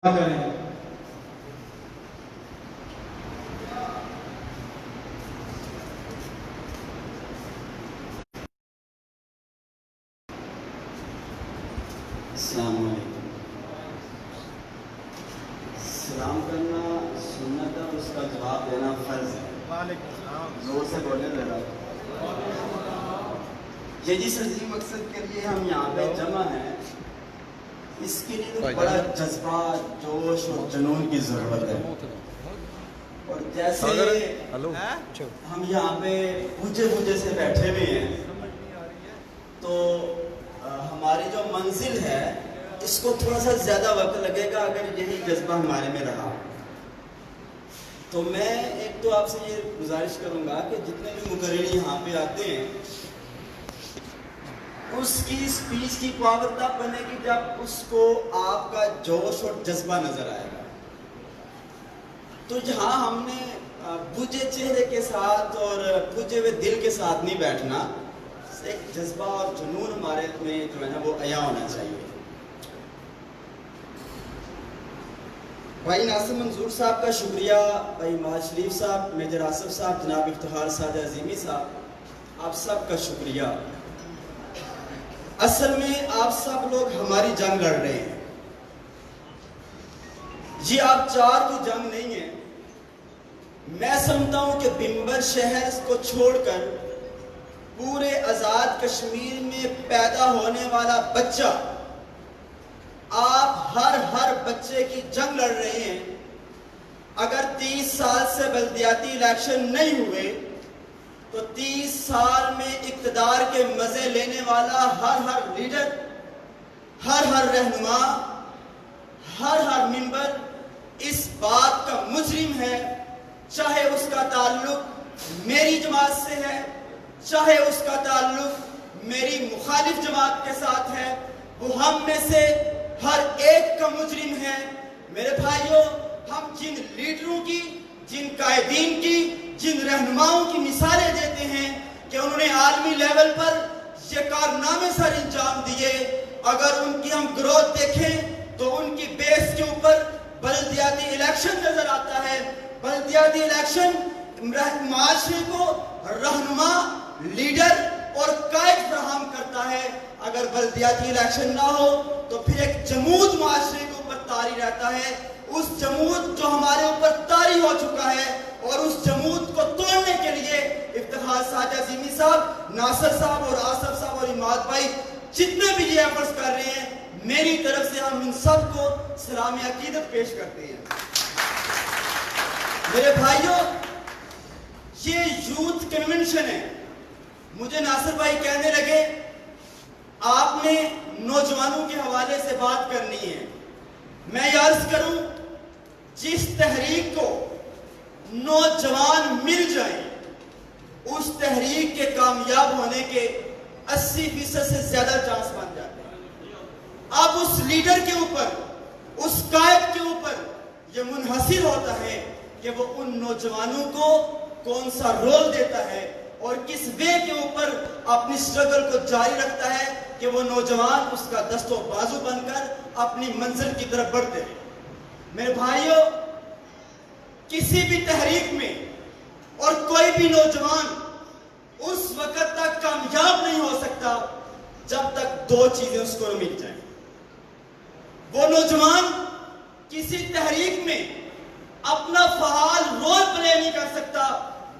करें। सलाम करना सुन्नत है, उसका जवाब देना फर्ज है। जोर से बोले जरा। ये जिस अजीम मकसद के लिए हम यहाँ पे जमा हैं, इसके लिए तो बड़ा जज्बा, जोश और जुनून की जरूरत है। और जैसे हम यहाँ पे बुझे बुझे से बैठे हुए हैं, तो हमारी जो मंजिल है इसको थोड़ा सा ज्यादा वक्त लगेगा अगर यही जज्बा हमारे में रहा। तो मैं एक तो आपसे ये गुजारिश करूंगा कि जितने भी मुकर्रिर यहाँ पे आते हैं, उसकी स्पीच की पावर तब बनेगी जब उसको आपका जोश और जज्बा नजर आएगा। तो जहाँ हमने बुझे चेहरे के साथ और बुझे हुए दिल के साथ नहीं बैठना, एक जज्बा और जुनून हमारे में जो है ना वो अया होना चाहिए। भाई नासिर मंजूर साहब का शुक्रिया, भाई महज शरीफ साहब, मेजर आसिफ साहब, जनाब इफ्तिखार साद अजीमी साहब, आप सब का शुक्रिया। असल में आप सब लोग हमारी जंग लड़ रहे हैं। ये आप चार की जंग नहीं है। मैं समझता हूं कि बिम्बर शहर को छोड़कर पूरे आजाद कश्मीर में पैदा होने वाला बच्चा, आप हर बच्चे की जंग लड़ रहे हैं। अगर 30 साल से बल्दियाती इलेक्शन नहीं हुए तो 30 साल में इक्तदार के मजे लेने वाला हर लीडर, हर रहनुमा, हर मिंबर इस बात का मुजरिम है, चाहे उसका ताल्लुक मेरी जमात से है, चाहे उसका ताल्लुक मेरी मुखालिफ जमात के साथ है। वो हम में से हर एक का मुजरिम है। मेरे भाइयों, हम जिन लीडरों की, जिन कायदीन की, जिन रहनुमाओं की मिसालें देते हैं कि उन्होंने आलमी लेवल पर ये कारनामे सर अंजाम दिए, अगर उनकी हम ग्रोथ देखें तो उनकी बेस के ऊपर बल्दियाती इलेक्शन नजर आता है। बल्दियाती इलेक्शन माशरे को रहनुमा, लीडर और कायद फराहम करता है। अगर बल्दियाती इलेक्शन ना हो तो फिर एक जमूद माशरे के ऊपर तारी रहता है। उस जमूद जो हमारे ऊपर तारी हो चुका है, और उस जमूद को तोड़ने के लिए इफ्तिखार साद अजीमी साहब, नासिर साहब और आसिफ साहब और इमाद भाई जितने भी ये एफर्ट्स कर रहे हैं, मेरी तरफ से हम इन सबको सलाम अकीदत पेश करते हैं। मेरे भाइयों, ये यूथ कन्वेंशन है। मुझे नासिर भाई कहने लगे आपने नौजवानों के हवाले से बात करनी है। मैं अर्ज करूं, जिस तहरीक को नौजवान मिल जाए, उस तहरीक के कामयाब होने के 80% से ज्यादा चांस बन जाते हैं। अब उस लीडर के ऊपर, उस कायद के ऊपर यह मुनहसिर होता है कि वो उन नौजवानों को कौन सा रोल देता है और किस वे के ऊपर अपनी स्ट्रगल को जारी रखता है कि वो नौजवान उसका दस्तो बाजू बनकर अपनी मंजिल की तरफ बढ़ते रहे। मेरे भाइयों, किसी भी तहरीक में और कोई भी नौजवान उस वक्त तक कामयाब नहीं हो सकता जब तक दो चीजें उसको मिल जाए। वो नौजवान किसी तहरीक में अपना फआल रोल प्ले नहीं कर सकता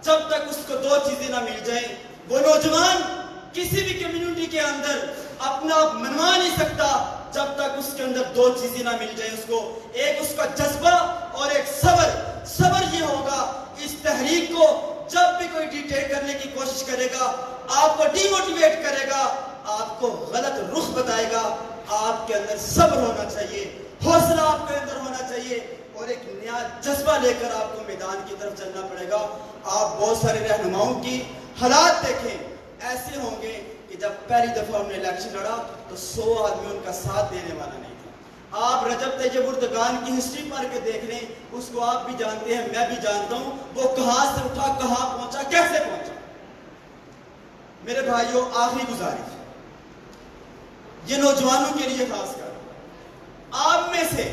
जब तक उसको दो चीजें ना मिल जाए। वो नौजवान किसी भी कम्युनिटी के अंदर अपना मनवा नहीं सकता जब तक उसके अंदर दो चीजें ना मिल जाए उसको, एक उसका जज्बा और एक सबर। सबर ये होगा, इस तहरीक को जब भी कोई डिटेल करने की कोशिश करेगा, आपको डिमोटिवेट करेगा, आपको गलत रुख बताएगा, आपके अंदर सब्र होना चाहिए, हौसला आपके अंदर होना चाहिए और एक नया जज्बा लेकर आपको मैदान की तरफ चलना पड़ेगा। आप बहुत सारे रहनुमाओं की हालात देखें, ऐसे होंगे कि जब पहली दफा हमने इलेक्शन लड़ा तो 100 आदमी उनका साथ देने वाला नहीं था। आप रजब तैयब उर्दगान की हिस्ट्री पढ़ के देख लें, उसको आप भी जानते हैं, मैं भी जानता हूं, वो कहां से उठा, कहां पहुंचा, कैसे पहुंचा। मेरे भाइयों, आखिरी गुजारिश ये नौजवानों के लिए खासकर, आप में से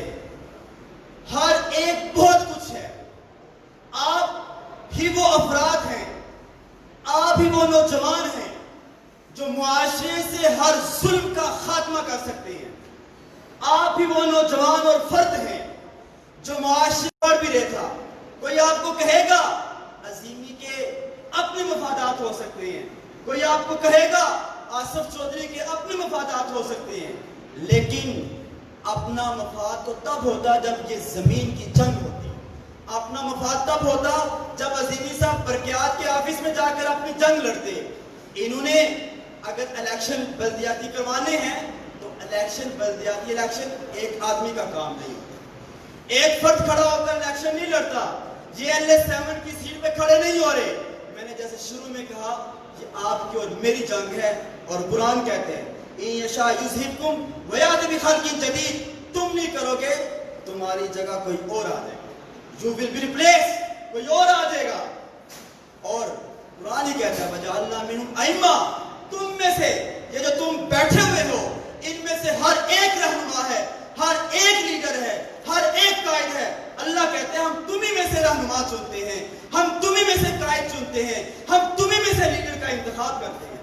फर्द हैं जो मुआशरे बढ़ भी रहे था। कोई आपको कहेगा अजीमी के अपने मफादात हो सकते हैं, कोई आपको कहेगा आसिफ चौधरी के अपने मफादात हो सकते हैं, लेकिन अपना मफाद तो तब होता जब ये जमीन की जंग होती। अपना मफाद तब होता जब अजीमी साहब बरकियात के ऑफिस में जाकर अपनी जंग लड़ते। इन्होंने अगर इलेक्शन बल्दियाती करवाने हैं तो इलेक्शन बल्दियाती इलेक्शन एक आदमी का काम नहीं होता, एक फर्द खड़ा होकर इलेक्शन नहीं लड़ता। ये LS7 की सीट पे खड़े नहीं हो रहे। मैंने जैसे शुरू में कहा ये आपकी और मेरी जंग है, और कुरान कहते हैं जदीद, तुम नहीं करोगे तुम्हारी जगह कोई और आ जाएगा, यू विल बी रिप्लेस, कोई और आ जाएगा। और कुरान ही कहता है वजअलना मिनहुम अइम्मा, तुम में से ये जो तुम बैठे हुए हो इनमें से हर एक रहनुमा है, हर एक लीडर है, हर एक कायद है। अल्लाह कहते हैं हम तुम्ही में से रहनुमा चुनते हैं, हम तुम्ही में से कायद चुनते हैं, हम तुम्ही में से लीडर का इंतखाब करते हैं।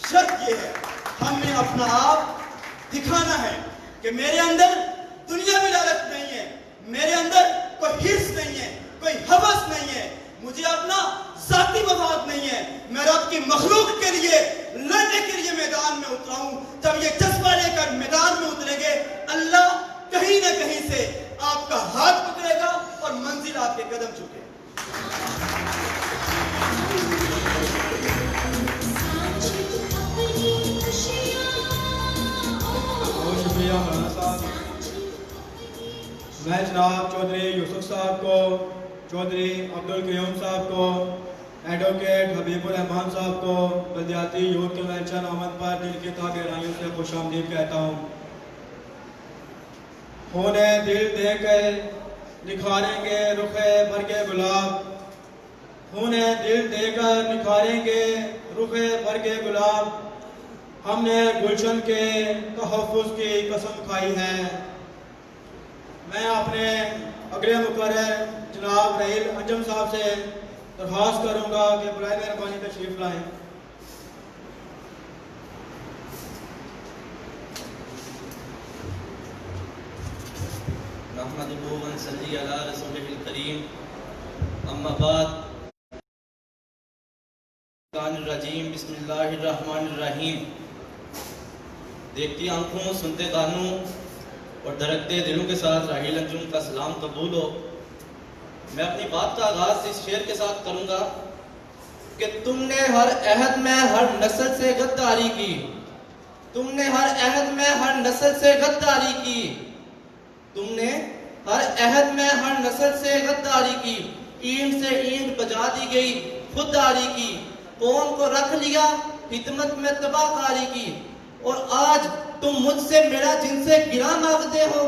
शर्त ये है हमने अपना आप दिखाना है कि मेरे अंदर दुनिया में लालच नहीं है, मेरे अंदर कोई हिर्स नहीं है, कोई हवस नहीं है, मुझे अपना जाती मफाद नहीं है। मैं रब की मखलूक के लिए लड़ने के लिए मैदान में उतरा हूं। जब ये जज्बा लेकर मैदान में उतरेंगे अल्लाह कहीं ना कहीं से आपका हाथ पकड़ेगा और मंजिल आपके कदम चुके। बहुत शुक्रिया मौलाना साहब। मैं जनाब चौधरी यूसुफ साहब को, चौधरी अब्दुल क़य्यूम साहब को, एडवोकेट हबीबुर रहमान साहब को बल्दियाती यूथ कन्वेंशन आमद पर दिल की तहे गहराइयों से खुशामदीद कहता हूँ। होने दिल दे के निखारेंगे रुखे भर के गुलाब, होने दिल देकर निखारेंगे रुखे भर के गुलाब, हमने गुलशन के तहफ़्फ़ुज़ की कसम खाई है। मैं अपने अगले मुकर्रर जनाब रहील अंजम साहब से दरख्वास्त करूँगा कि बराए मेहरबानी तशरीफ़ लाएँ। नहमदुहु व नसल्ली अला रसूलिहिल करीम, अम्मा बाद। बिस्मिल्लाहिर्रहमानिर्रहीम। देखती आंखों, सुनते कानों और धड़कते दिलों के साथ राहील अंजुम का सलाम कबूल हो। मैं अपनी बात का आगाज इस शेर के साथ करूंगा कि तुमने हर अहद में हर नस्ल से गद्दारी की, तुमने हर अहद में हर नस्ल से गद्दारी की, तुमने हर अहद में हर नस्ल से गद्दारी की, ईंट से ईंट बजा दी गई खुददारी की, कौम को रख लिया हिदमत में तबाहकारी की, और आज तुम मुझसे मेरा जिनसे गिरा मांगते हो।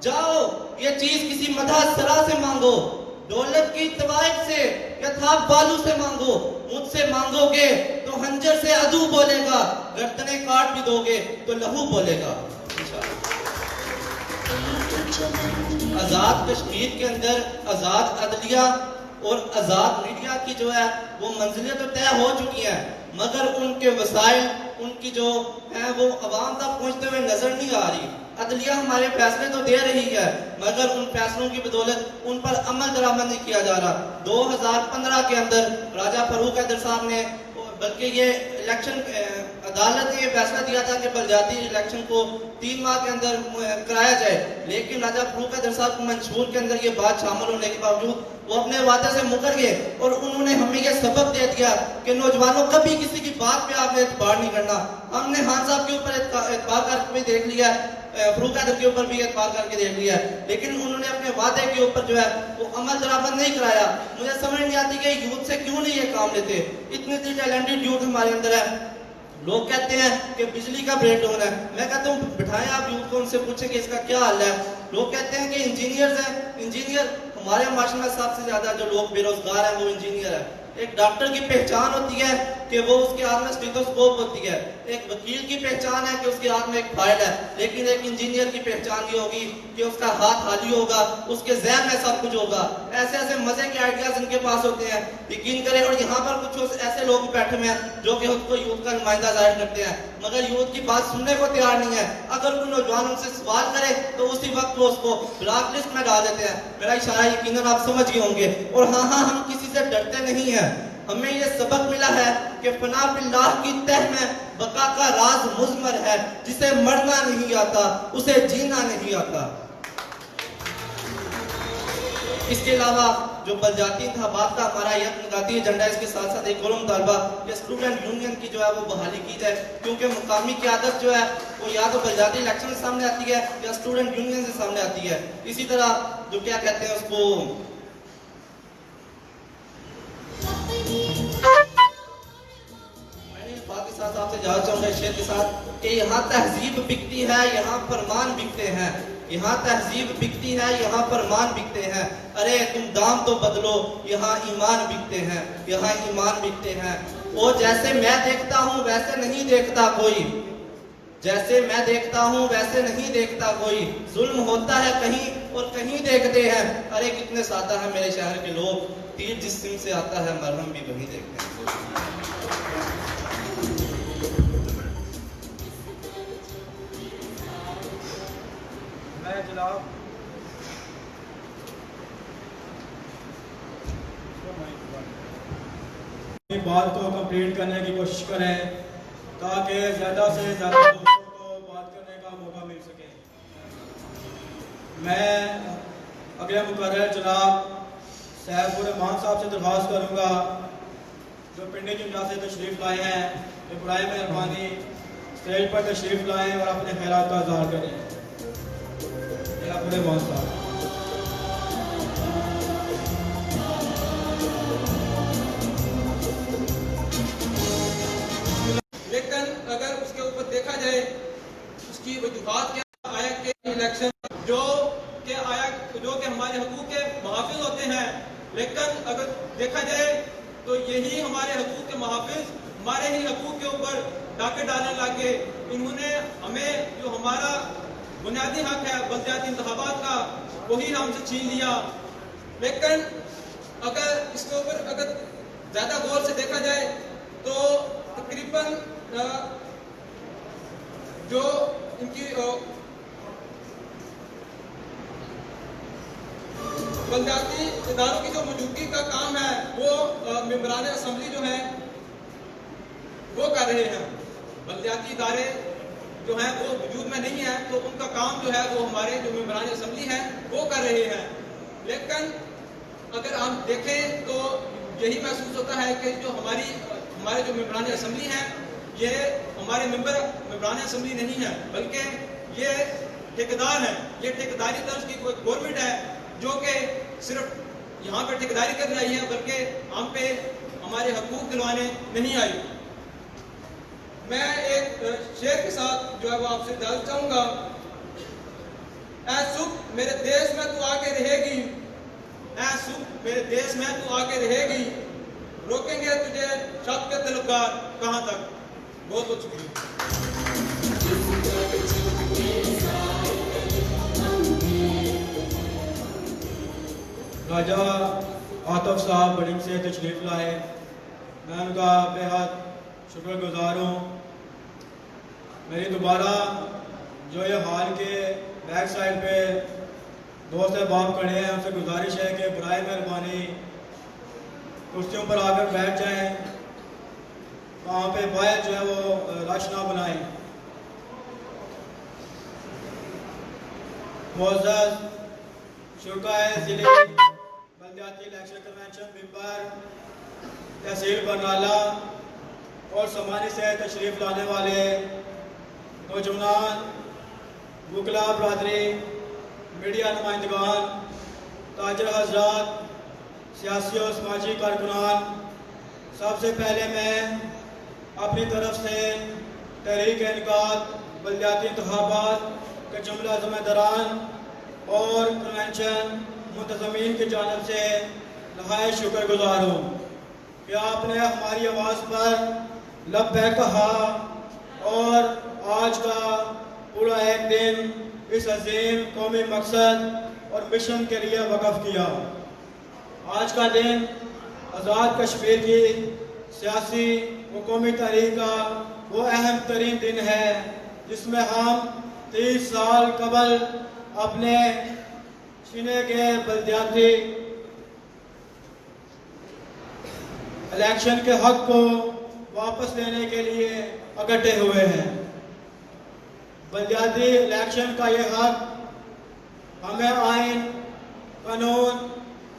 जाओ ये चीज किसी मधा सरा से मांगो, दौलत की तवाइफ से या थाप बालू से मांगो। मुझसे मांगोगे तो हंजर से अदू बोलेगा, गर्दने काट भी दोगे तो लहू बोलेगा। आजाद कश्मीर के अंदर आजाद अदलिया और आजाद मीडिया की जो है वो मंजिलें तो तय हो चुकी हैं, मगर उनके वसाइल उनकी जो है वो अवाम तक पहुंचते हुए नजर नहीं आ रही। अदलिया हमारे फैसले तो दे रही है, मगर उन फैसलों की बदौलत उन पर अमल दरामद नहीं किया जा रहा। 2015 के अंदर राजा फरूक हैदर साहब ने, बल्कि ये इलेक्शन अदालत ने फैसला दिया था कि बलदियाती इलेक्शन को 3 माह के अंदर कराया जाए, लेकिन राजा फरूक हैदर साहब को मंशूर के अंदर ये बात शामिल होने के बावजूद वो अपने वादे से मुकर गए, और उन्होंने हमें ये सबक दे दिया कि नौजवानों कभी किसी की बात पे आपने एतबार नहीं करना। हमने खान साहब के ऊपर एतबार करके भी देख लिया, फरूक हैदर के ऊपर भी एतबार करके देख लिया, लेकिन उन्होंने अपने वादे के ऊपर जो है वो अमल दरामद नहीं कराया। मुझे समझ नहीं आती कि यूथ से क्यों नहीं ये काम लेते। इतनी टैलेंटेड यूथ हमारे अंदर है। लोग कहते हैं कि बिजली का ब्रेक डाउन है, मैं कहता हूँ बिठाएं आप यूथ को, उनसे पूछें कि इसका क्या हाल है। लोग कहते हैं कि इंजीनियर्स हैं, इंजीनियर हमारे माशरे में सबसे ज्यादा जो लोग बेरोजगार हैं वो इंजीनियर है। एक डॉक्टर की पहचान होती है कि वो उसके हाथ में स्टेथोस्कोप होती है, एक वकील की पहचान है कि उसके हाथ में एक फाइल है, लेकिन एक इंजीनियर की पहचान ये होगी कि उसका हाथ खाली होगा, उसके ज़हन में सब कुछ होगा। ऐसे ऐसे मजे के आइडियाज इनके पास होते हैं, यकीन करें। और यहाँ पर कुछ ऐसे लोग बैठे हुए हैं जो कि उसको यूथ का नुमाइंदा जाहिर करते हैं। मगर यूथ की बात सुनने को तैयार नहीं है। अगर कोई नौजवान उनसे सवाल करे तो उसी वक्त वो उसको ब्लॉक लिस्ट में डाल देते हैं। मेरा इशारा यकीनन आप समझ गए होंगे। और हाँ, हम किसी से डरते नहीं हैं। हमें ये सबक मिला है कि फना बिल्लाह की तह में बका का राज मुज़मर है। जिसे मरना नहीं आता उसे जीना नहीं आता। इसके अलावा जो बलजाती इंतखाबात का हमारा यत्नगाती एजेंडा है, इसके साथ साथ एक और मुतालबा कि स्टूडेंट यूनियन की जो है वो बहाली की जाए, क्योंकि मुकामी क़यादत जो है वो या तो बलजाती इलेक्शन से सामने आती है या स्टूडेंट यूनियन से सामने आती है। इसी तरह जो क्या कहते हैं उसको, बाकी साथ आपसे जाना चाहूंगा शेर के साथ कि यहाँ तहजीब बिकती है, यहाँ फरमान बिकते हैं। यहाँ तहजीब बिकती है, यहाँ फरमान बिकते हैं। अरे तुम दाम तो बदलो, यहाँ ईमान बिकते हैं, यहाँ ईमान बिकते हैं। वो जैसे मैं देखता हूँ वैसे नहीं देखता कोई, जैसे मैं देखता हूँ वैसे नहीं देखता कोई। जुल्म होता है कहीं और कहीं देखते हैं। अरे कितने सादा है मेरे शहर के लोग, तीर जिस सिम से आता है मरहम भी वही देखते हैं। जनाब बात को कंप्लीट करने की कोशिश करें ताकि ज़्यादा से ज़्यादा दोस्तों को बात करने का मौका मिल सके। मैं अगले मुकर्रर जनाब सैफुर रहमान साहब से दरख्वास्त करूँगा जो पिंडी जुमला से तशरीफ़ लाए हैं, तो बराए मेहरबानी स्टेज पर तशरीफ़ लाएँ और अपने ख़यालात का इज़हार करें। लेकिन अगर उसके ऊपर देखा जाए उसकी वजूहात क्या आया के इलेक्शन जो के हमारे हकूक के मुहाफिज होते हैं, लेकिन अगर देखा जाए तो यही हमारे हकूक के मुहाफिज हमारे ही हकूक के ऊपर डाके डालने लगे। इन्होंने हमें जो हमारा बुनियादी हक है बलदियाती इंतखाबात का, वही हमसे छीन लिया। लेकिन अगर इसके ऊपर अगर ज्यादा गौर से देखा जाए तो तकरीबन जो इनकी बलदियाती इदारों की जो मौजूदगी का काम है वो मेंबरान असम्बली जो है वो कर रहे हैं। बलदियाती इदारे जो है वो वजूद में नहीं है, तो उनका काम जो है वो हमारे जो मेंबरान असम्बली है वो कर रहे हैं। लेकिन अगर हम देखें तो यही महसूस होता है कि जो हमारे जो मेंबरान असम्बली हैं ये हमारे मेंबरान असम्बली नहीं है, बल्कि ये ठेकेदार हैं। ये ठेकेदारी तर्ज की कोई गवर्नमेंट है जो कि सिर्फ यहाँ पे ठेकेदारी कर रही है, बल्कि हम पे हमारे हकूक दिलवाने नहीं आई। मैं एक शेर के साथ जो है वो आपसे डाल चाहूंगा। ऐ सुख मेरे देश में तू आके रहेगी, ऐ सुख मेरे देश में तू आके रहेगी, रोकेंगे तुझे शब के तलबगार कहाँ तक। बहुत बहुत शुक्रिया। राजा आतफ साहब बड़िंग से तशरीफ लाए, मैं उनका बेहद शुक्रगुजार हूँ। मेरी दोबारा जो ये हाल के बैक साइड पे दोस्त अहबाब खड़े हैं उनसे गुजारिश है कि बराए मेहरबानी कुर्सियों पर आकर बैठ जाएं, वहाँ पे बाहर जो है वो रश ना बनाएं। मुअज़्ज़ज़ शुरकाए ज़िले बलदियाती इलेक्शन कन्वेंशन मेंबर तहसील बरनाला और समानी से तशरीफ लाने वाले नौजवान, वकला बरादरी, मीडिया नुमाइंदगान, ताजर हजरात, सियासी और समाजी कारकुनान, सबसे पहले मैं अपनी तरफ से तहरीक इनकाद बलदियाती इंतखाबात के जुमला ज़िम्मेदारान और कन्वेंशन मुंतज़मीन की जानिब से नहायत शुक्रगुजार हूँ कि आपने हमारी आवाज़ पर लब्बैक कहा और आज का पूरा एक दिन इस अजीम कौमी मकसद और मिशन के लिए वक़्फ़ किया। आज का दिन आज़ाद कश्मीर की सियासी व कौमी तहरीक का वो अहम तरीन दिन है जिसमें हम 30 साल कबल अपने छीने गए बलदियाती इलेक्शन के हक को वापस लेने के लिए इकट्ठे हुए हैं। बलदियाती इलेक्शन का ये हक हमें आइन, कानून,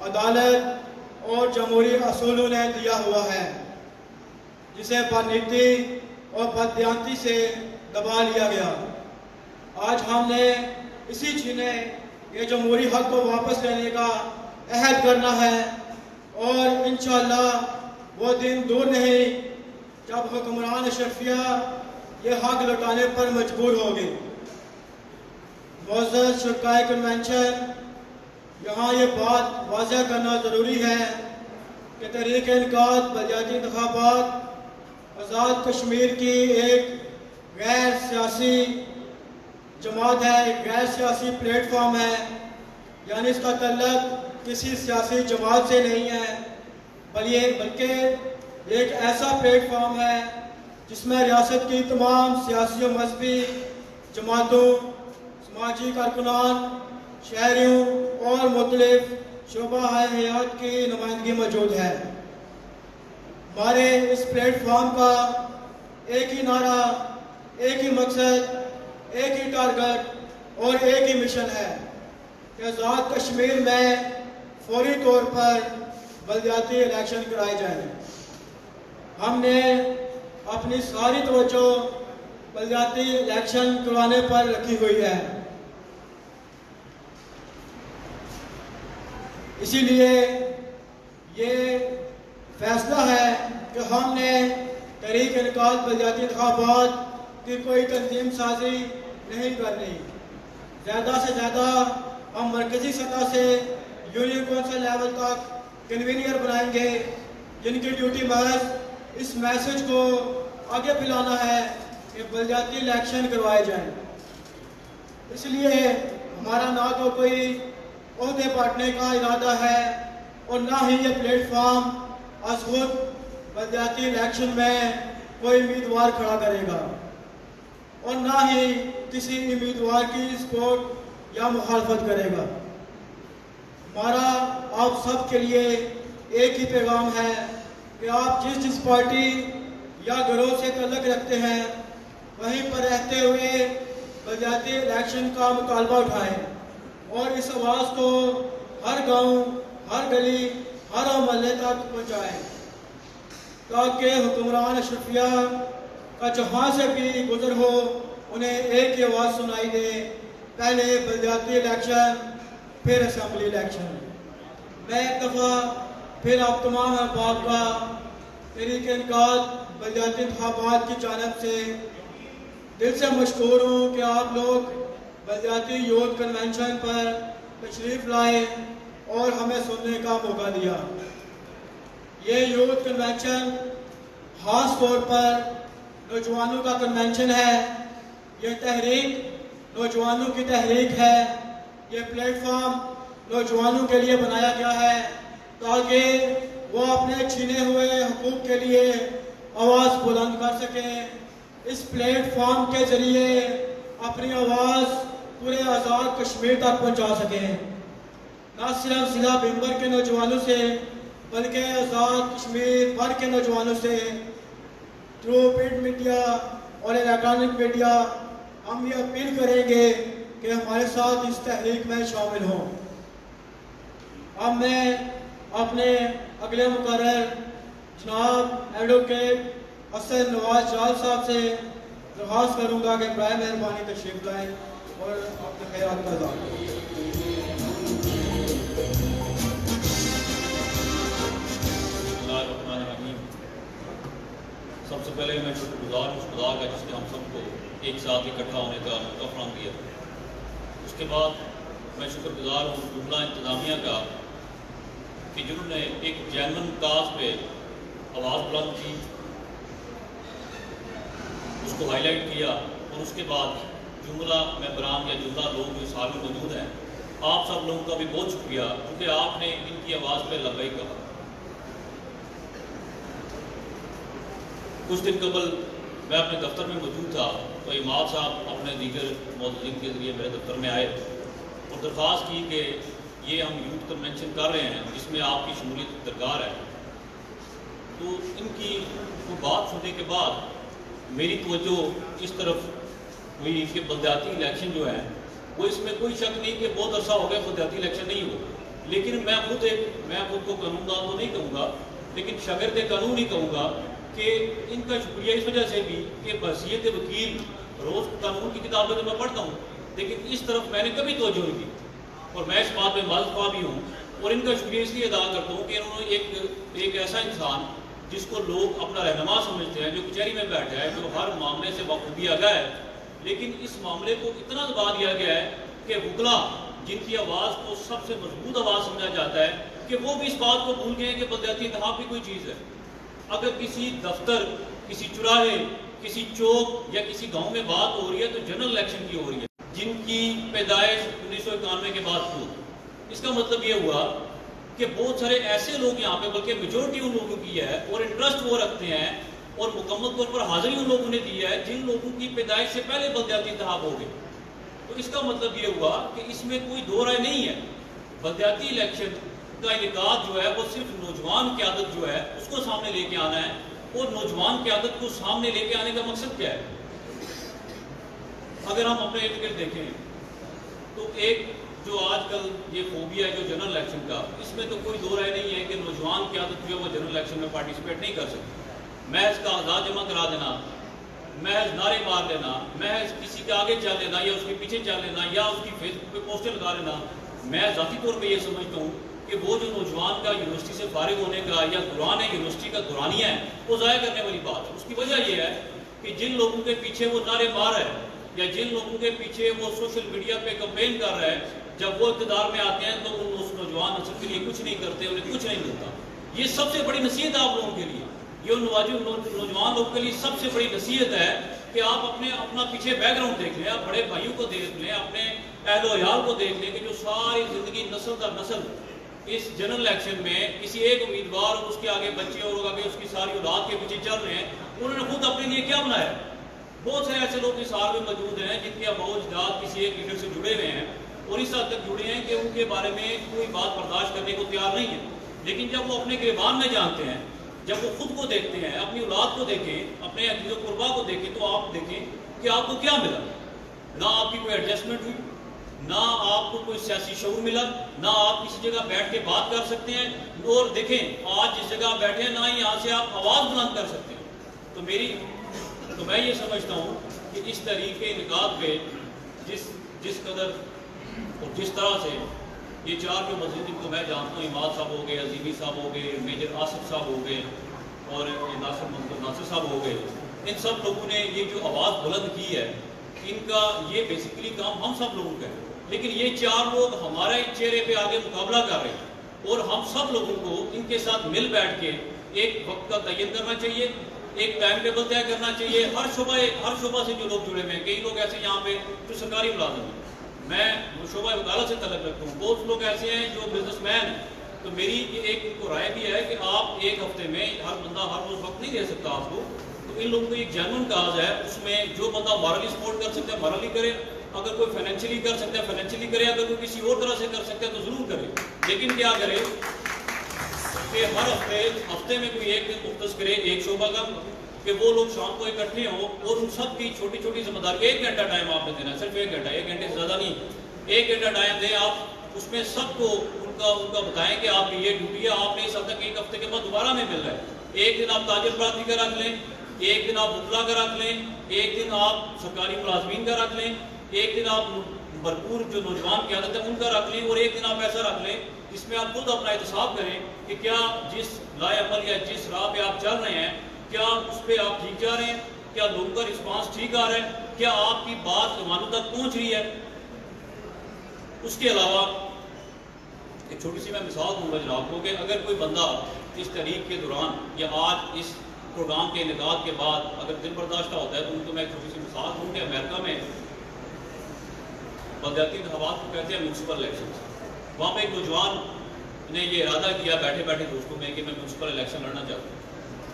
अदालत और जमहूरी असूलों ने दिया हुआ है, जिसे बदनीति और बददियानती से दबा लिया गया। आज हमने इसी छीने ये जमहूरी हक को वापस लेने का अहद करना है और इंशाअल्लाह वो दिन दूर नहीं जब हुक्मरान अशरफिया ये हक लौटाने पर मजबूर होगी। मुअज़्ज़ज़ शुरकाए कन्वेंशन, यहाँ ये बात वाज़ह करना ज़रूरी है कि तहरीक इनकाद बलदियाती इंतखाबात आज़ाद कश्मीर की एक गैर सियासी जमात है, एक गैर सियासी प्लेटफॉर्म है, यानी इसका तल्लुक़ किसी सियासी जमात से नहीं है, बल्कि एक ऐसा प्लेटफॉर्म है जिसमें रियासत की तमाम सियासी और मजहबी जमातों, समाजी कारकुनान, शहरियों और मुख्तलिफ शोबा हयात की नुमाइंदगी मौजूद है। हमारे इस प्लेटफॉर्म का एक ही नारा, एक ही मकसद, एक ही टारगेट और एक ही मिशन है कि आज़ाद कश्मीर में फौरी तौर पर बलदियाती इलेक्शन कराए जाएं। हमने अपनी सारी तवज्जो बलदियाती इलेक्शन करवाने पर रखी हुई है। इसीलिए ये फैसला है कि हमने तहरीक इनकाद बलदियाती इंतखाबात की कोई तंजीम साजी नहीं करनी। ज़्यादा से ज़्यादा हम मरकज़ी सतह से यूनियन कौंसिल लेवल तक कन्वीनियर बनाएंगे, जिनकी ड्यूटी महज इस मैसेज को आगे फैलाना है कि बलदियाती इलेक्शन करवाए जाएं। इसलिए हमारा ना तो कोई ओहदे बांटने का इरादा है और ना ही ये प्लेटफॉर्म आज खुद बलदियाती इलेक्शन में कोई उम्मीदवार खड़ा करेगा और ना ही किसी उम्मीदवार की सपोर्ट या मुखालफत करेगा। हमारा आप सब के लिए एक ही पैगाम है कि आप जिस पार्टी या गिरोह से तल्लुक़ रखते हैं वहीं पर रहते हुए बलदियाती इलेक्शन का मुतालबा उठाएं और इस आवाज़ को हर गांव, हर गली, हर मोहल्ले तक पहुंचाएं ताकि हुक्मरान अशरफिया का जहाँ से भी गुजर हो उन्हें एक ही आवाज़ सुनाई दे, पहले बलदियाती इलेक्शन फिर असम्बली इलेक्शन। मैं एक दफ़ा फिर आप तमाम अहबाब का तहरीक इनकाद बलदियाती इंतखाबात की जानिब से दिल से मशकूर हूँ कि आप लोग बलदियाती यूथ कन्वेंशन पर तशरीफ़ लाए और हमें सुनने का मौका दिया। ये यूथ कन्वेंशन ख़ास तौर पर नौजवानों का कन्वेंशन है। ये तहरीक नौजवानों की तहरीक है। ये प्लेटफॉर्म नौजवानों के लिए बनाया गया है ताकि वो अपने छीने हुए हकूक़ के लिए आवाज़ बुलंद कर सकें। इस प्लेटफॉर्म के ज़रिए अपनी आवाज़ पूरे आज़ाद कश्मीर तक पहुंचा सकें, न सिर्फ ज़िला भीमबर के नौजवानों से बल्कि आज़ाद कश्मीर भर के नौजवानों से थ्रू प्रिंट मीडिया और इलेक्ट्रॉनिक मीडिया हम ये अपील करेंगे कि हमारे साथ इस तहरीक में शामिल हों। अब मैं अपने अगले मुकर्रर जनाब एडवोकेट हसन नवाज जाल साहब से दरख्वास्त करूँगा कि बराए मेहरबानी तशरीफ़ लाएँ और अपने ख्याल का इज़हार करें। सबसे पहले मैं शुक्रगुजार हूँ खुदा का जिसने हम सबको एक साथ इकट्ठा होने का मौका फराहम किया। उसके बाद मैं शुक्रगुजार हूँ जुमला इंतज़ामिया का कि जिन्होंने एक जैनुइन काज पे आवाज़ बुलंद की, उसको हाईलाइट किया और उसके बाद जुमला मेंबरान या जुमला लोग जो साल में मौजूद हैं, आप सब लोगों का भी बहुत शुक्रिया क्योंकि आपने इनकी आवाज़ पे लब्बैक कहा। कुछ दिन कबल मैं अपने दफ्तर में मौजूद था तो इमाम साहब अपने दीगर मौजूदगी के ज़रिए मेरे दफ्तर में आए और दरख्वास्त की कि ये हम यूथ कन्वेंशन कर रहे हैं जिसमें आपकी शमूलियत दरकार है। तो इनकी वो बात सुनने के बाद मेरी तवज्जो इस तरफ हुई कि बलदियाती इलेक्शन जो है वो इसमें कोई शक नहीं कि बहुत अर्सा हो गया बलदियाती इलेक्शन नहीं हो, लेकिन मैं खुद को कानूनदान तो नहीं कहूँगा, लेकिन शागिर्द कानून ही कहूँगा कि इनका शुक्रिया इस वजह से भी कि बहसीयत वकील रोज़ कानून की किताबें तो मैं पढ़ता हूँ, लेकिन इस तरफ मैंने कभी तवज्जो नहीं की और मैं इस बात में मालूम भी हूँ और इनका शुक्रिया इसलिए अदा करता हूँ कि इन्होंने एक ऐसा इंसान जिसको लोग अपना रहनुमा समझते हैं, जो कचहरी में बैठा है, जो हर मामले से बखूबी आगा है, लेकिन इस मामले को इतना दबा दिया गया है कि वकला जिनकी आवाज़ को सबसे मजबूत आवाज़ समझा जाता है कि वो भी इस बात को भूल गए कि बलदियाती इंतखाब भी कोई चीज़ है। अगर किसी दफ्तर, किसी चुराहे, किसी चौक या किसी गांव में बात हो रही है तो जनरल इलेक्शन की हो रही है, जिनकी पैदाइश 1991 के बाद हुई। इसका मतलब ये हुआ कि बहुत सारे ऐसे लोग यहाँ पे, बल्कि मेजोरिटी उन लोगों की है और इंटरेस्ट वो रखते हैं और मुकम्मल तौर पर हाजिरी उन लोगों ने दी है जिन लोगों की पैदाइश से पहले बलदियाती इंतखाब हो गए। तो इसका मतलब ये हुआ कि इसमें कोई दो राय नहीं है। बलदियाती इलेक्शन का इनेकाद जो है वो सिर्फ नौजवान क़यादत जो है उसको सामने लेके आना है, और नौजवान क़यादत को सामने लेके आने का मकसद क्या है? अगर हम अपने इर्द गिर्द देखें तो एक जो आजकल ये फोबिया है जो जनरल इलेक्शन का, इसमें तो कोई दो राय नहीं है कि नौजवान क़यादत जो है वो जनरल इलेक्शन में पार्टिसिपेट नहीं कर सकती। महज का आज़ाद जमा करा देना, महज नारे मार लेना, महज किसी के आगे चल लेना या उसके पीछे चल लेना या उसकी फेसबुक पे पोस्टर लगा लेना, मैं ज़ाती तौर पे ये समझता हूँ कि वो जो नौजवान का यूनिवर्सिटी से फारिग होने का या दौरान है यूनिवर्सिटी का दौरानिया है वो ज़ाया करने वाली बात है। उसकी वजह यह है कि जिन लोगों के पीछे वो नारे मार रहा है या जिन लोगों के पीछे वो सोशल मीडिया पे कंपेन कर रहा है, जब वो इक़्तिदार में आते हैं तो उस नौजवान नस्ल के लिए कुछ नहीं करते, उन्हें कुछ नहीं मिलता। ये सबसे बड़ी नसीहत है आप लोगों के लिए, ये नौजवान लोगों के लिए सबसे बड़ी नसीहत है कि आप अपना पीछे बैकग्राउंड देख लें, आप बड़े भाइयों को देख लें, अपने अहलो अयाल को देख लें कि जो सारी ज़िंदगी नस्ल दर नस्ल इस जनरल इलेक्शन में किसी एक उम्मीदवार और उसके आगे बच्चे और आगे उसकी सारी औलाद के पीछे चल रहे हैं, उन्होंने खुद अपने लिए क्या बनाया? बहुत सारे ऐसे लोग इस हाल में मौजूद हैं जिनके अबो अजदाद किसी एक लीडर से जुड़े हुए हैं और इस हद तक जुड़े हैं कि उनके बारे में कोई बात बर्दाश्त करने को तैयार नहीं है। लेकिन जब वो अपने गिरबान में जानते हैं, जब वो खुद को देखते हैं, अपनी औलाद को देखें, अपने अजीज़ व कुर्बा को देखें, तो आप देखें कि आपको क्या मिला। ना आपकी कोई एडजस्टमेंट हुई, ना आपको कोई सियासी शऊर मिला, ना आप किसी जगह बैठ के बात कर सकते हैं, और देखें आज जिस जगह बैठे हैं ना ही यहाँ से आप आवाज़ बुलंद कर सकते हैं। तो मैं ये समझता हूँ कि इस तरीके निकात पे जिस कदर और जिस तरह से ये चार जो मस्जिद जिनको मैं जानता हूँ, इमाद साहब हो गए, अजीमी साहब हो गए, मेजर आसिफ साहब हो गए और नासिर साहब हो गए, इन सब लोगों ने ये जो आवाज़ बुलंद की है, इनका ये बेसिकली काम हम सब लोगों का है। लेकिन ये चार लोग हमारे चेहरे पे आगे मुकाबला कर रहे हैं और हम सब लोगों को इनके साथ मिल बैठ के एक वक्त का तयन करना चाहिए, एक टाइम टेबल तय करना चाहिए। हर शोबा से जो लोग जुड़े हुए हैं, कई लोग ऐसे यहाँ पे जो सरकारी मुलाजिम हैं, मैं शोबा वकालत से तलब रखता हूँ, बहुत लोग ऐसे हैं जो बिजनेसमैन हैं। तो मेरी ये एक इनको राय भी है कि आप एक हफ्ते में हर बंदा हर रोज़ वक्त नहीं दे सकता आपको, तो इन लोगों को एक जेन्युइन काज है, उसमें जो बंदा मॉरली सपोर्ट कर सकता है मॉरली करे, अगर कोई फाइनेंशियली कर सकता है फाइनेंशियली करे, अगर कोई किसी और तरह से कर सकता है तो ज़रूर करे। लेकिन क्या करे कि हर हफ्ते में कोई एक दिन मुख्तस करे एक शोबा का, कि वो लोग शाम को इकट्ठे हों और उन सब की छोटी छोटी जिम्मेदारी, 1 घंटा टाइम आपने देना है, सिर्फ 1 घंटा, 1 घंटे से ज़्यादा नहीं, 1 घंटा टाइम दें आप, उसमें सबको उनका बताएं कि आपकी ये ड्यूटी है, आपने इस हफ्ते एक हफ्ते के बाद दोबारा नहीं मिल रहा है। एक दिन आप ताजिर प्रार्थी का रख लें, एक दिन आप बुकला का रख लें, एक दिन आप सरकारी मुलाजमीन का रख लें, एक दिन आप भरपूर जो नौजवान की आदत है उनका रख लें, और एक दिन आप ऐसा रख लें जिसमें आप खुद अपना एहतसाब करें कि क्या जिस लाए अमल या जिस राह पे आप चल रहे हैं, क्या उस पर आप ठीक जा रहे हैं, क्या लोगों का रिस्पांस ठीक आ रहा है, क्या आपकी बात जमानों तक पहुंच रही है। उसके अलावा एक छोटी सी मैं मिसाल दूंगा जनाब को कि अगर कोई बंदा इस तरीक के दौरान या आज इस प्रोग्राम के इनेकाद के बाद अगर दिन बर्दाश्त होता है, तो उनको मैं एक छोटी सी मिसाल दूँ कि अमेरिका में बलदियाती इंतखाबात को कहते हैं म्यूनसिपल इलेक्शन। वहाँ पर एक नौजवान ने ये इरादा किया बैठे बैठे दोस्तों में कि मैं म्यूनसिपल इलेक्शन लड़ना चाहता हूँ।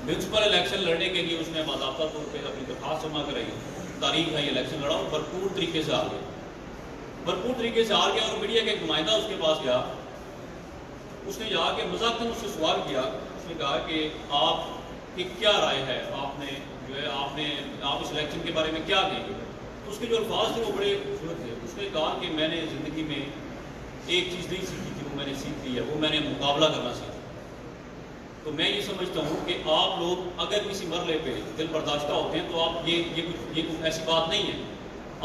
म्यूनसिपल इलेक्शन लड़ने के लिए उसने बाकायदा तौर पर अपनी दरख्वास्त जमा कराई, तारीख है ये इलेक्शन लड़ा और भरपूर तरीके से हार गया, भरपूर तरीके से हार गया। और मीडिया का एक नुमाइंदा उसके पास गया, उसने जाके मजाकन उससे सवाल किया, उसने कहा कि आपकी क्या राय है, आपने जो है आप इस इलेक्शन के बारे में क्या कहेंगे। तो उसके जो अल्फाज थे वो बड़े खूबसूरत थे। उसने कहा कि मैंने ज़िंदगी में एक चीज़ नहीं सीखी थी, वो मैंने सीख ली है, वो मैंने मुकाबला करना सीखा। तो मैं ये समझता हूँ कि आप लोग अगर किसी मरले पे दिल बर्दाश्ता होते हैं तो आप ये कुछ ऐसी बात नहीं है।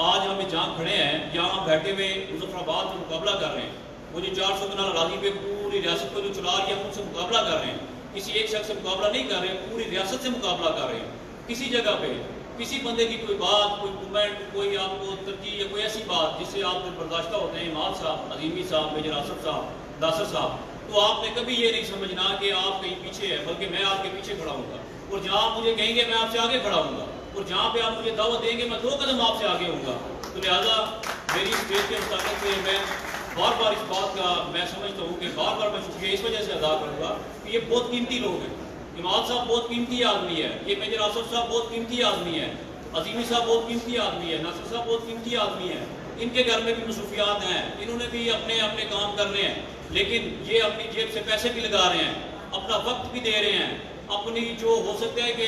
आज हम जहाँ खड़े हैं, यहाँ बैठे हुए मुजफ्फराबाद में मुकाबला कर रहे हैं, वो जो 400 कनाल अराज़ी पे पूरी रियासत को जो चला रही है हम उनसे मुकाबला कर रहे हैं। किसी एक शख्स से मुकाबला नहीं कर रहे हैं, पूरी रियासत से मुकाबला कर रहे हैं। किसी जगह पे किसी बंदे की कोई बात, कोई कमेंट, कोई आपको तरजीह या कोई ऐसी बात जिससे आप दिल बर्दाश्ता होते हैं, इमाद साहब, अजीमी साहब, मेजर आसफ साहब, दासर साहब, तो आपने कभी ये नहीं समझना कि आप कहीं पीछे हैं, बल्कि मैं आपके पीछे खड़ा हूँगा। और जहाँ आप मुझे कहेंगे मैं आपसे आगे खड़ा हूँगा, और जहाँ पे आप मुझे दावत देंगे मैं 2 कदम आपसे आगे होऊंगा। तो लिहाजा मेरी स्टेज के मुताबिक से मैं बार बार इस बात का मैं समझता हूँ कि बार बार मैं शुक्रिया इस वजह से अदा करूँगा कि ये बहुत कीमती लोग हैं। इमाद साहब बहुत कीमती आदमी है, ये मेजर आसफ साहब बहुत कीमती आदमी है, अजीमी साहब बहुत कीमती आदमी है, नासिर साहब बहुत कीमती आदमी है। इनके घर में भी मसरूफियात हैं, इन्होंने भी अपने अपने काम करने हैं, लेकिन ये अपनी जेब से पैसे भी लगा रहे हैं, अपना वक्त भी दे रहे हैं, अपनी जो हो सकता है कि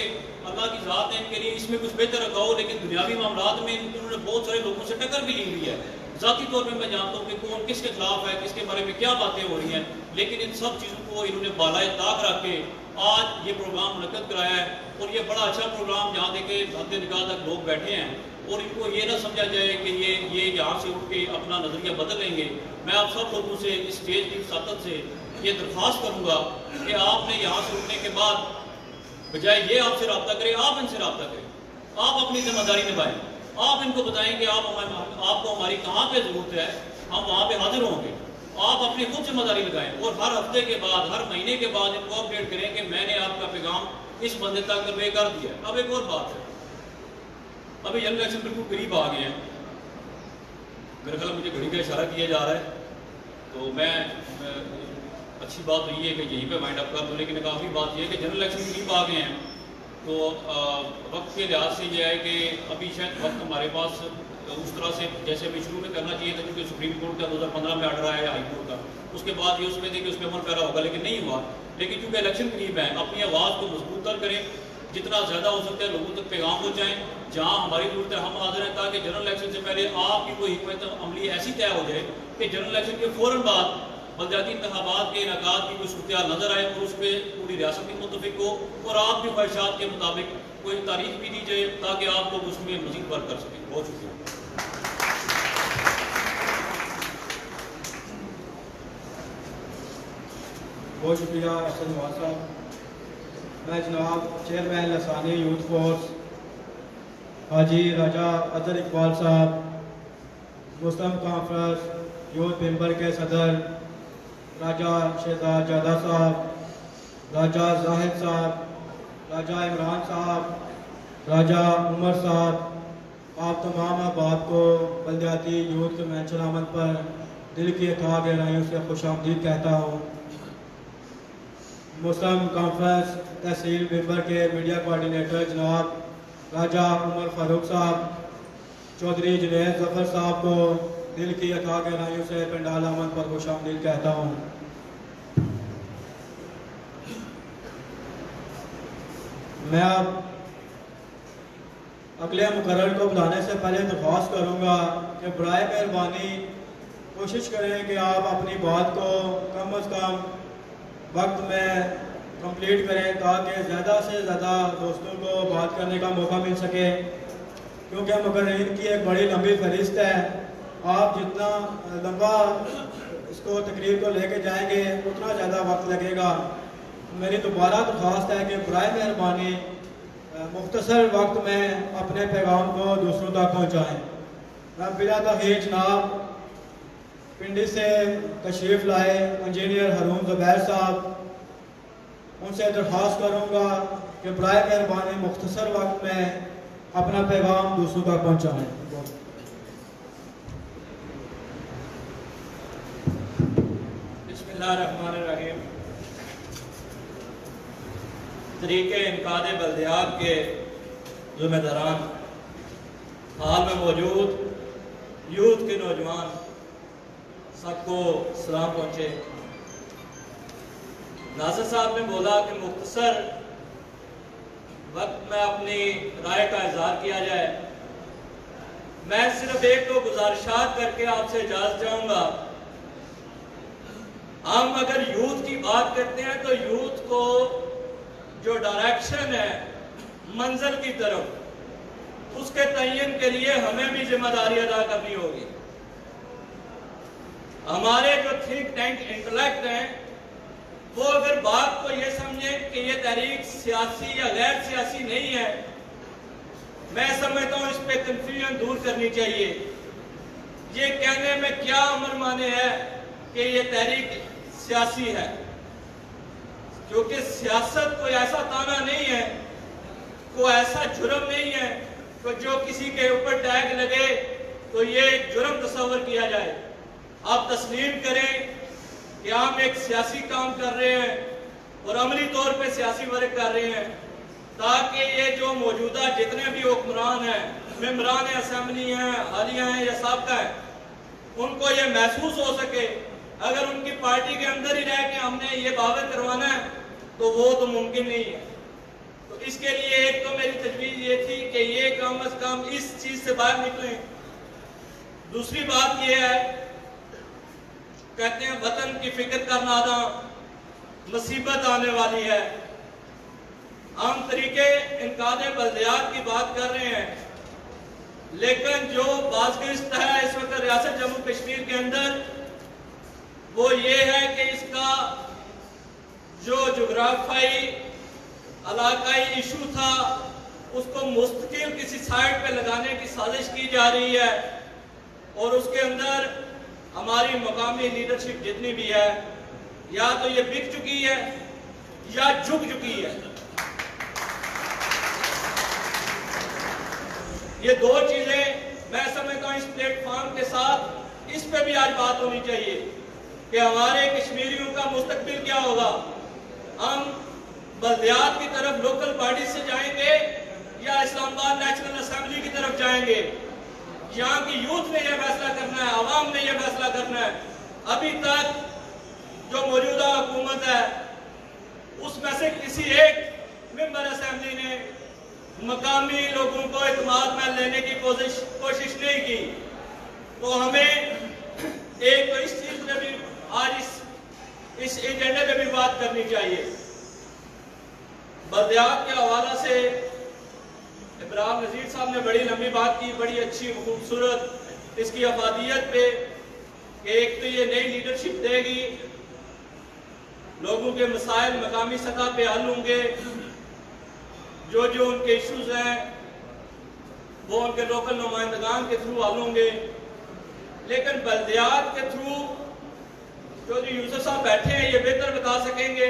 अल्लाह की ज़ात है इनके लिए इसमें कुछ बेहतर रखा हो, लेकिन दुनियावी मामलात में इन्होंने बहुत सारे लोगों से टक्कर भी ली हुई है। ज़ाती तौर पर मैं जानता हूँ कि कौन किसके खिलाफ है, किसके बारे में क्या बातें हो रही हैं, लेकिन इन सब चीज़ों को इन्होंने बालाए ताक रख के आज ये प्रोग्राम मुनक़्क़द कराया है। और ये बड़ा अच्छा प्रोग्राम जहाँ देखे हद निगाह तक लोग बैठे हैं, और इनको ये ना समझा जाए कि ये यहाँ से उठ के अपना नज़रिया बदल लेंगे। मैं आप सब लोगों से इस स्टेज की सातत से ये दरख्वास्त करूँगा कि आपने यहाँ से उठने के बाद बजाय ये आपसे रब्ता करें, आप इनसे रब्ता करें, आप अपनी जिम्मेदारी निभाएं, आप इनको बताएं कि आपको हमारी कहाँ पे ज़रूरत है, हम वहाँ पे हाजिर होंगे। आप अपनी खुद जिम्मेदारी लगाएं और हर हफ्ते के बाद, हर महीने के बाद इनको अपडेट करें कि मैंने आपका पैगाम इस बंदे तक कन्वे कर दिया। अब एक और बात है, अभी जनरल इलेक्शन बिल्कुल करीब आ गए हैं, मेरे ख्याल मुझे घड़ी का इशारा किया जा रहा है, तो मैं अच्छी बात तो ये है कि यहीं पे वाइंड अप कर दूँ, लेकिन काफ़ी बात ये है कि जनरल इलेक्शन करीब आ गए हैं, तो वक्त के लिहाज से यह है कि अभी शायद वक्त हमारे पास उस तरह से जैसे अभी शुरू में करना चाहिए था, क्योंकि सुप्रीम कोर्ट का 2015 में आर्डर आया है हाई कोर्ट का, उसके बाद ये उसमें देखिए उस पर अमल पैरा होगा, लेकिन नहीं हुआ। लेकिन चूँकि इलेक्शन करीब है, अपनी आवाज़ को मजबूत तर करें, जितना ज़्यादा हो सकता है लोगों तक पैगाम पहुँचाएँ, जहाँ हमारी जरूरत है हम हाजिर हैं, ताकि जनरल इलेक्शन से पहले आपकी कोई हिकमत अमली ऐसी तय हो जाए कि जनरल इलेक्शन के फ़ौरन बाद बलदियाती इंतखाबात के इनेकाद की कोई सूरत नज़र आए और उस पर पूरी रियासत की मुतफिक हो और आपकी ख्वाहिशात के मुताबिक कोई तारीख भी दी जाए ताकि आप लोग उसमें मजीद वर्क कर सकें। बहुत शुक्रिया। बहुत शुक्रिया अहसन नवाज साहब। मैं जनाब चेयरमैन लसानी यूथ फोर्स हाजी राजा अजहर इकबाल साहब, मुस्लिम कॉन्फ्रेंस यूथ मेंबर के सदर राजा शहजाद जादा साहब, राजा जाहिद साहब, राजा इमरान साहब, राजा उमर साहब, आप तमाम अहबाब को बलदियाती यूथ कन्वेंशन आमद पर दिल की अथाह गहराइयों से खुशामदीद कहता हूँ। मुस्लिम कॉन्फ्रेंस तहसील मेंबर के मीडिया कोऑर्डिनेटर जनाब राजा उमर फारूक साहब, चौधरी जुनैद जफर साहब को दिल की अथाह गहराइयों से पंडाल आमद पर खुशामदीद कहता हूँ। मैं अब अगले मुकर्रर को बुलाने से पहले दरख्वास्त करूँगा कि बराए मेहरबानी कोशिश करें कि आप अपनी बात को कम अज़ कम वक्त में कंप्लीट करें ताकि ज़्यादा से ज़्यादा दोस्तों को बात करने का मौका मिल सके, क्योंकि मुकर्रीन की एक बड़ी लंबी फहरिस्त है। आप जितना लंबा इसको तकरीर को लेके जाएंगे उतना ज़्यादा वक्त लगेगा। मेरी दोबारा दरख्वास्त है कि बराए मेहरबानी मुख्तसर वक्त में अपने पैगाम को दूसरों तक पहुँचाएँ। मैं बिला तख़ीर जनाब पिंडी से तशरीफ़ लाए इंजीनियर हरून ज़ुबैर साहब, उनसे दरख्वास्त करूँगा कि बराए मेहरबानी मुख्तसर वक्त में अपना पैगाम दूसरों तक पहुँचाएँ। बिस्मिल्लाहिर्रहमानिर्रहीम। तरीके इनकाद बल्दियात के ज़िम्मेदारान, हाल में मौजूद यूथ के नौजवान, सबको सलाम पहुँचे। नासिर साहब ने बोला कि मुख्तसर वक्त में अपनी राय का इजहार किया जाए। मैं सिर्फ एक दो गुजारिशात करके आपसे इजाजत चाहूँगा। हम अगर यूथ की बात करते हैं तो यूथ को जो डायरेक्शन है मंजिल की तरफ, उसके तयन के लिए हमें भी जिम्मेदारी अदा करनी होगी। हमारे जो थिंक टैंक इंटेलेक्ट हैं वो अगर बात को ये समझें कि ये तहरीक सियासी या गैर सियासी नहीं है, मैं समझता हूँ इस पे कंफ्यूजन दूर करनी चाहिए। ये कहने में क्या अमर माने है कि ये तहरीक सियासी है, क्योंकि सियासत कोई ऐसा ताना नहीं है, कोई ऐसा जुर्म नहीं है कि जो किसी के ऊपर टैग लगे तो ये जुर्म तस्वर किया जाए। आप तस्लीम करें कि हम एक सियासी काम कर रहे हैं और अमली तौर पे सियासी वर्क कर रहे हैं, ताकि ये जो मौजूदा जितने भी हुक्मरान हैं, मेंबरान असेंबली हैं, हालिया हैं या साबका हैं, उनको ये महसूस हो सके। अगर उनकी पार्टी के अंदर ही रह के हमने ये दावे करवाना है तो वो तो मुमकिन नहीं है। तो इसके लिए एक तो मेरी तजवीज़ ये थी कि ये कम अज कम इस चीज से बाहर निकलें। दूसरी बात ये है, कहते हैं वतन की फिक्र करना था, मुसीबत आने वाली है। हम तरीके इनकाद बल्दियात की बात कर रहे हैं, लेकिन जो बाज़गिश्त है इस वक्त रियासत जम्मू कश्मीर के अंदर, वो ये है कि इसका जो जोग्राफाई इलाकाई इशू था उसको मुस्तकिल किसी साइड पे लगाने की साजिश की जा रही है, और उसके अंदर हमारी मकामी लीडरशिप जितनी भी है या तो ये बिक चुकी है या झुक चुकी है। ये दो चीजें मैं समझता हूं इस प्लेटफॉर्म के साथ इस पे भी आज बात होनी चाहिए कि हमारे कश्मीरियों का मुस्तकबिल क्या होगा। हम बल्दियात की तरफ लोकल पार्टी से जाएंगे या इस्लामाबाद नेशनल असेंबली की तरफ जाएंगे। यहाँ की यूथ ने यह फैसला करना है, आवाम ने यह फैसला करना है। अभी तक जो मौजूदा हुकूमत है उसमें से किसी एक मेंबर असेंबली ने मकामी लोगों को इत्मीनान में लेने की कोशिश नहीं की। तो हमें एक तो इस चीज में भी आज इस एजेंडे पे भी बात करनी चाहिए। बल्दियात के हवाला से इब्राहिम नज़ीर साहब ने बड़ी लंबी बात की, बड़ी अच्छी खूबसूरत इसकी अफादियत पे कि एक तो ये नई लीडरशिप देगी, लोगों के मसाइल मकामी सतह पे हल होंगे, जो जो उनके इश्यूज हैं वो उनके लोकल नुमाइंदगान के थ्रू हल होंगे। लेकिन बल्दियात के थ्रू जो यूसुफ साहब बैठे हैं ये बेहतर बता सकेंगे।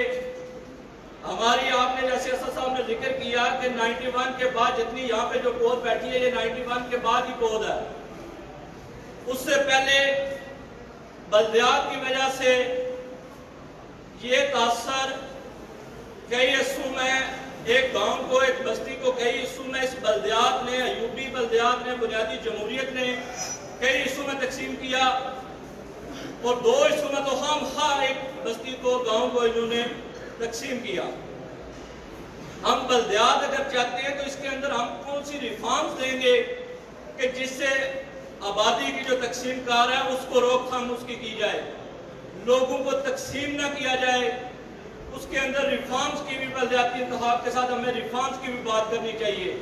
हमारी आपने जैसे असद साहब ने जिक्र किया कि 91 के बाद जितनी यहाँ पे जो पौध बैठी है ये 91 के बाद ही पौध है। उससे पहले बल्दियात की वजह से ये तासर कई हिस्सों में, एक गांव को एक बस्ती को कई हिस्सों में इस बल्दियात ने, अयूबी बल्दियात ने, बुनियादी जमहूरियत ने कई हिस्सों में तकसीम किया, और दो हिस्सों में तो हम एक बस्ती को, गांव को इन्होंने तकसीम किया। हम बल्दियात अगर चाहते हैं तो इसके अंदर हम कौन सी रिफॉर्म्स देंगे कि जिससे आबादी की जो तकसीम कार है उसको रोकथाम उसकी की जाए, लोगों को तकसीम ना किया जाए। उसके अंदर रिफॉर्म्स की भी, बल्दियाती इंतखाब के साथ हमें रिफॉर्म्स की भी बात करनी चाहिए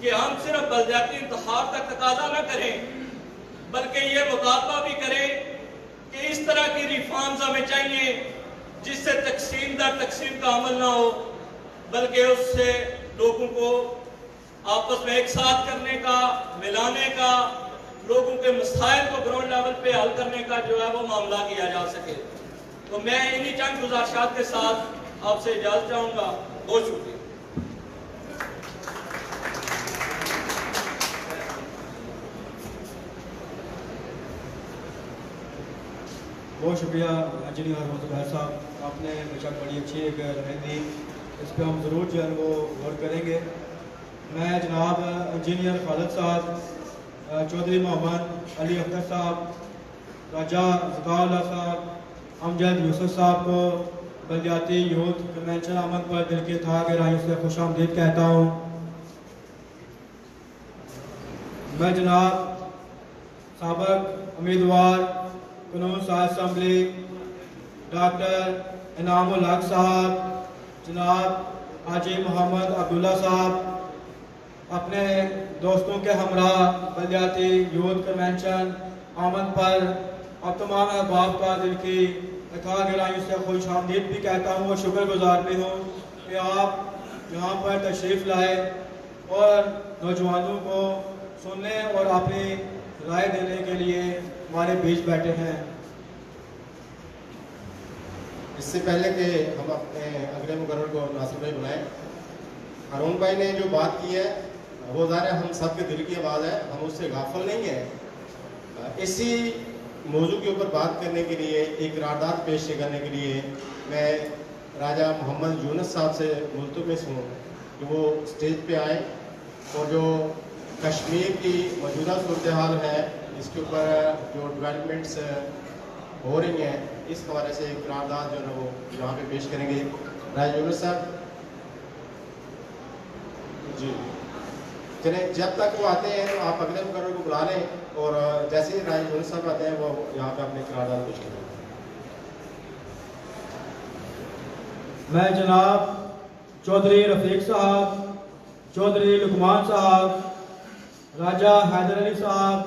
कि हम सिर्फ बल्दियाती इंतखाब तक तकाजा ना करें, बल्कि ये मुतालबा भी करें कि इस तरह की रिफॉर्म्स हमें चाहिए जिससे तकसीम दर तकसीम का अमल ना हो, बल्कि उससे लोगों को आपस में एक साथ करने का, मिलाने का, लोगों के मसाइल को ग्राउंड लेवल पे हल करने का जो है वो मामला किया जा सके। तो मैं इन्हीं चंद गुजारिशात के साथ आपसे इजाजत चाहूंगा। बहुत शुक्रिया। बहुत शुक्रिया इंजीनियर मोहम्मद साहब, आपने बेशक बड़ी अच्छी एक राय दी इस पर हम ज़रूर जो है वो गौर करेंगे। मैं जनाब इंजीनियर खालिद साहब, चौधरी मोहम्मद अली अख्तर साहब, राजा ज़काउल्लाह साहब, अमजद यूसुफ साहब को बलदियाती यूथ कन्वेंशन आमद पर दिल की तहे गहराइयों से खुशामदीद कहता हूँ। मैं जनाब साबिक उम्मीदवार कानून साज असम्बली डॉक्टर इनामुल हक साहब, जनाब हाजी मोहम्मद अब्दुल्ला साहब, अपने दोस्तों के हमरा बलदियाती यूथ कन्वेंशन आमद पर अब तमाम अहबाब का दिल की तहे गहराइयों से खुशामदीद भी कहता हूँ और शुक्रगुजार भी हूँ कि आप यहाँ पर तशरीफ़ लाए और नौजवानों को सुनने और अपनी राय देने के लिए हमारे बीच बैठे हैं। इससे पहले कि हम अपने अगले मुकर्रर को नासिर भाई बुलाएं, हारून भाई ने जो बात की है वो ज़ाहिर हम सब के दिल की आवाज़ है, हम उससे गाफिल नहीं हैं। इसी मौजू के ऊपर बात करने के लिए, एक करारदाद पेश करने के लिए मैं राजा मोहम्मद यूनुस साहब से मुल्तमिस हूँ कि वो स्टेज पे आए और जो कश्मीर की मौजूदा सूरत हाल है, इसके ऊपर जो डेवलपमेंट्स हो रही हैं, इस हवाले से एक करारदाद जो है वो यहाँ पे पेश करेंगे। राजा यूनुस साहब जी, चलें, जब तक वो आते हैं तो आप अगले मुकर्रर को बुला लें और जैसे ही राजा यूनुस साहब आते हैं वो यहाँ पे अपने करारदाद पेश करेंगे। मैं जनाब चौधरी रफीक साहब, चौधरी लुकमान साहब, राजा हैदर अली साहब,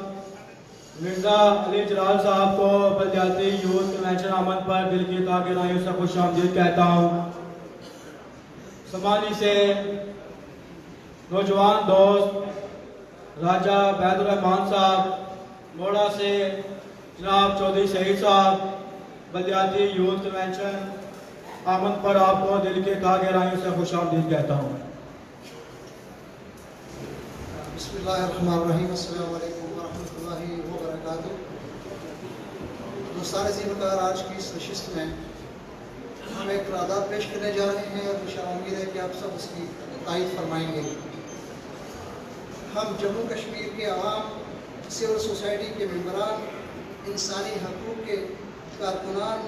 मिर्ज़ा अली जलाल साहब को बलदियाती यूथ कन्वेंशन आमद पर दिल की तहे गहराइयों से खुशामदीद कहता हूँ। समानी से नौजवान दोस्त राजा बैदुर रहमान साहब, मोड़ा से जनाब चौधरी शहीद साहब, बलदियाती यूथ कन्वेंशन आमद पर आपको दिल के तहे गहराइयों से खुशामदीद कहता हूँ। बिस्मिल्लाहिर्रहमानिर्रहीम, अस्सलामु अलैकुम वरहमतुल्लाहि वबरकातुहू। दोस्तान ज़ीमकार, आज की इस नशिस्त में हम एक करारदाद पेश करने जा रहे हैं और मुझे उम्मीद है कि आप सब उसकी तायीद फरमाएंगे। हम जम्मू कश्मीर के अवाम, सिविल सोसाइटी के मेंबरान, इंसानी हकूक़ के कारकुनान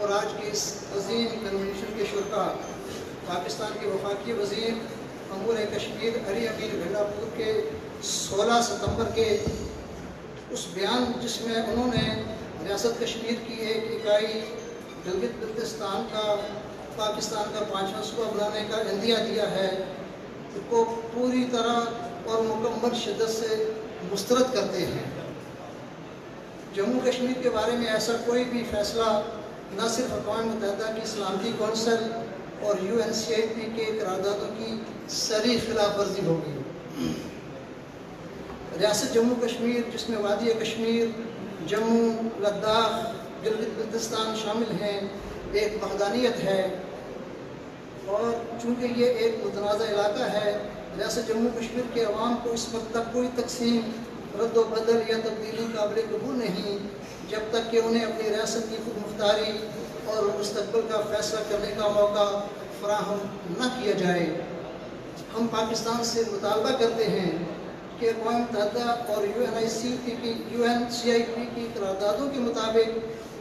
और आज के इस अजीम कन्वेंशन के शुरका, पाकिस्तान के वफाकी वज़ीर अमूर कश्मीर अली अमीर गंडापुर के 16 सितंबर के उस बयान जिसमें उन्होंने रियासत कश्मीर की एक इकाई गिलगित बल्तिस्तान का पाकिस्तान का 5वां सूबा बनाने का इंदिया दिया है, को पूरी तरह और मुकम्मल शिद्दत से मुस्तरद करते हैं। जम्मू कश्मीर के बारे में ऐसा कोई भी फैसला न सिर्फ अक़वाम मुत्तहिदा की सलामती कौंसिल और UNCIP के करारदादों की सरी खिलाफ वर्जी होगी। रियासत जम्मू कश्मीर, जिसमें वादी कश्मीर, जम्मू, लद्दाख, गिलगित बल्तिस्तान शामिल हैं, एक वहदानियत है और चूँकि ये एक मुतनाज़ा इलाका है, रियासत जम्मू कश्मीर के अवाम को इस वक्त तक कोई तकसीम, रद्द-ओ-बदल या तब्दीली काबिल कबूल नहीं जब तक कि उन्हें अपनी रियासत की खुद मुख्तारी और मुस्तक़बिल का फैसला करने का मौका फराहम न किया जाए। हम पाकिस्तान से मुतालबा करते हैं कि अक़वाम मुत्तहिदा और UNCIP की करारदादों के मुताबिक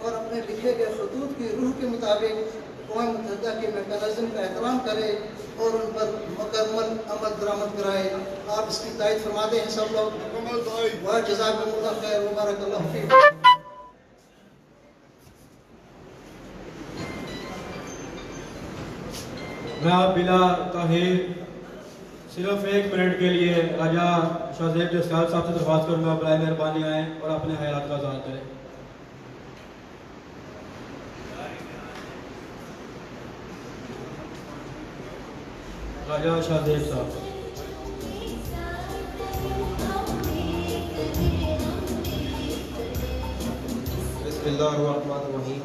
और अपने लिखे गए खतूत की रूह के मुताबिक अक़वाम मुत्तहिदा के मैकेनिज़्म का एहतराम करे और उन पर मुकम्मल अमल दरामद कराए। आप इसकी तायीद फरमाते हैं सब लोग। वाह, जज़ाकुमुल्लाह खैर व बारकल्लाहु फीकुम। मैं अब बिला ताहीर सिर्फ 1 मिनट के लिए राजा शाहजेब जसराज साहब से दरख्वास्त करूँगा, बराए मेहरबानी आएँ और अपने हयात का इज़हार करें। राजा शाहजेब साहब। बिस्मिल्लाहिर्रहमानिर्रहीम।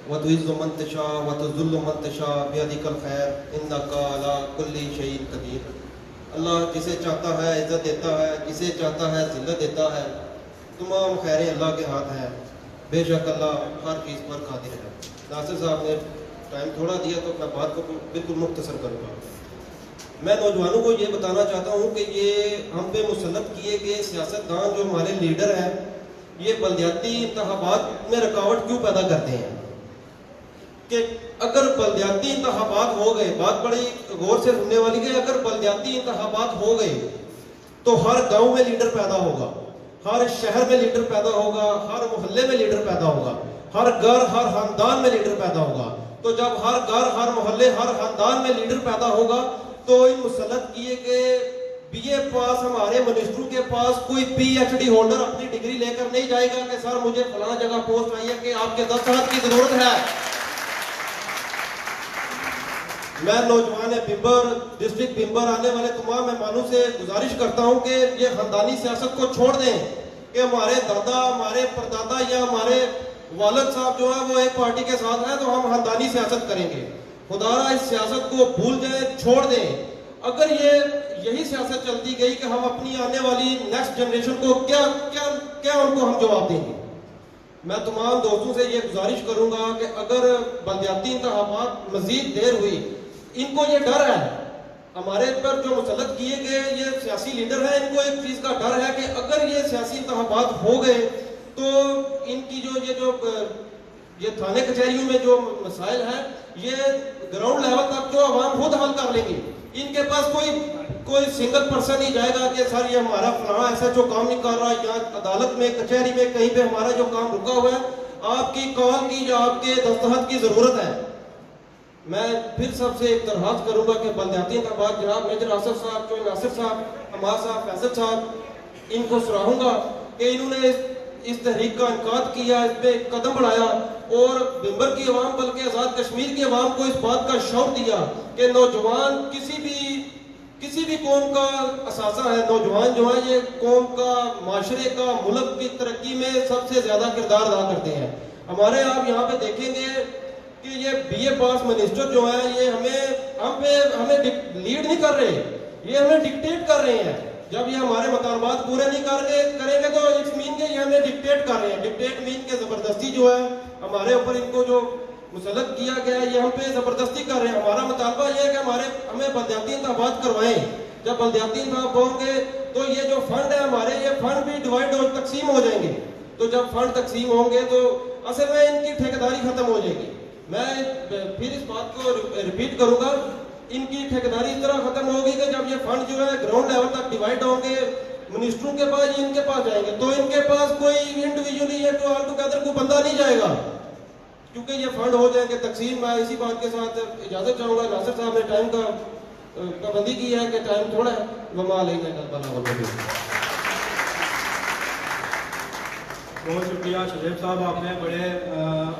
वतुइज़्ज़ु मन तशा वतुज़िल्लु मन तशा बियदिकल खैर इन्नका अला कुल्ली शैइन कदीर। अल्लाह जिसे चाहता है इज़्ज़त देता है, जिसे चाहता है ज़िल्लत देता है। तमाम खैरें अल्लाह के हाथ हैं, बेशक अल्लाह हर चीज़ पर कादिर है। नासिर साहब ने टाइम थोड़ा दिया तो मैं बात को बिल्कुल मुख्तसर करूँगा। मैं नौजवानों को ये बताना चाहता हूँ कि ये हम पे मुसल्लत किए गए सियासतदान जो हमारे लीडर हैं, ये बलदियाती इंतखाबात में रुकावट क्यों पैदा करते हैं? कि अगर बलदियाती इंतखाबात हो गए, बात बड़ी गौर से सुनने वाली है, अगर बलदियाती इंतखाबात हो गए तो हर गांव में लीडर पैदा होगा, हर शहर में लीडर पैदा होगा, हर मोहल्ले में लीडर पैदा होगा, हर घर हर खानदान में लीडर पैदा होगा। तो जब हर घर हर मोहल्ले हर खानदान में लीडर पैदा होगा तो इन मुसल्लत किए गए बीए पास हमारे मिनिस्टरों के पास कोई पीएचडी होल्डर अपनी डिग्री लेकर नहीं जाएगा कि सर मुझे फलाना जगह पोस्ट आई है कि आपके दस्तखत की जरूरत है। मैं नौजवान बिम्बर डिस्ट्रिक्ट बिम्बर आने वाले तमाम मेहमानों से गुजारिश करता हूं कि ये खानदानी सियासत को छोड़ दें कि हमारे दादा हमारे परदादा या हमारे वालिद साहब जो है वो एक पार्टी के साथ हैं तो हम खानदानी सियासत करेंगे। खुदारा इस सियासत को भूल जाएं, छोड़ दें। अगर ये यही सियासत चलती गई कि हम अपनी आने वाली नेक्स्ट जनरेशन को क्या क्या क्या उनको हम जवाब देंगे। मैं तमाम दोस्तों से ये गुजारिश करूंगा कि अगर बलदियाती इंतखाबात मजीद देर हुई, इनको ये डर है, हमारे पर जो मुसल्लत किए गए ये सियासी लीडर हैं, इनको एक चीज का डर है कि अगर ये सियासी इंतखाबात हो गए तो इनकी ये थाने कचहरियों में जो मसाइल हैं ये ग्राउंड लेवल तक जो आवाम खुद हल कर लेंगे। इनके पास कोई सिंगल पर्सन नहीं जाएगा कि सर ये हमारा फलाना ऐसा जो काम नहीं कर रहा, या अदालत में कचहरी में कहीं पे हमारा जो काम रुका हुआ है, आपकी कॉल की या आपके दस्तखत की जरूरत है। मैं फिर सबसे एक दरखास्त करूंगा कि बलदियाती इंतखाबात जनाब मेजर आसिफ साहब, जो नासिर साहब, अमार साहब, फैसल साहब, इनको सराहूंगा कि इन्होंने इस तहरीक का इनकाद किया, इस पे कदम बढ़ाया और बिम्बर की आवाम बल्कि आज़ाद कश्मीर की आवाम को इस बात का शौक दिया कि नौजवान किसी भी कौम का असासा है। नौजवान जो है ये कौम का, माशरे का, मुल्क की तरक्की में सबसे ज्यादा किरदार अदा करते हैं। हमारे आप यहाँ पे देखेंगे कि ये बीए पास मिनिस्टर जो है ये हमें लीड नहीं कर रहे, ये हमें डिक्टेट कर रहे हैं। जब ये हमारे मुतालबात पूरे नहीं करेंगे तो इट्स मीन के ये हमें डिक्टेट कर रहे हैं। डिक्टेट मीन के जबरदस्ती जो है हमारे ऊपर इनको जो मुसल्लत किया गया है ये हम पे जबरदस्ती कर रहे हैं। हमारा मुतालबा ये है कि हमें बलदियाती इंतखाबात करवाएं। जब बलदियाती इंतखाब होंगे तो ये जो फंड है हमारे, ये फंड भी डिवाइड और तकसीम हो जाएंगे। तो जब फंड तकसीम होंगे तो असल में इनकी ठेकेदारी खत्म हो जाएगी। मैं फिर इस बात को रिपीट करूंगा, इनकी ठेकेदारी इस तरह खत्म होगी कि जब ये फंड जो है ग्राउंड लेवल तक डिवाइड होंगे, मिनिस्टरों के पास इनके पास जाएंगे, तो इनके पास कोई इंडिविजुअली या ऑल टुगेदर कोई बंदा नहीं जाएगा, क्योंकि ये फंड हो जाएंगे तकसीम। मैं इसी बात के साथ इजाजत चाहूंगा। नासिर साहब ने टाइम का पाबंदी की है कि टाइम थोड़ा है, वमा लेंगे। बहुत शुक्रिया शरीफ साहब, आपने बड़े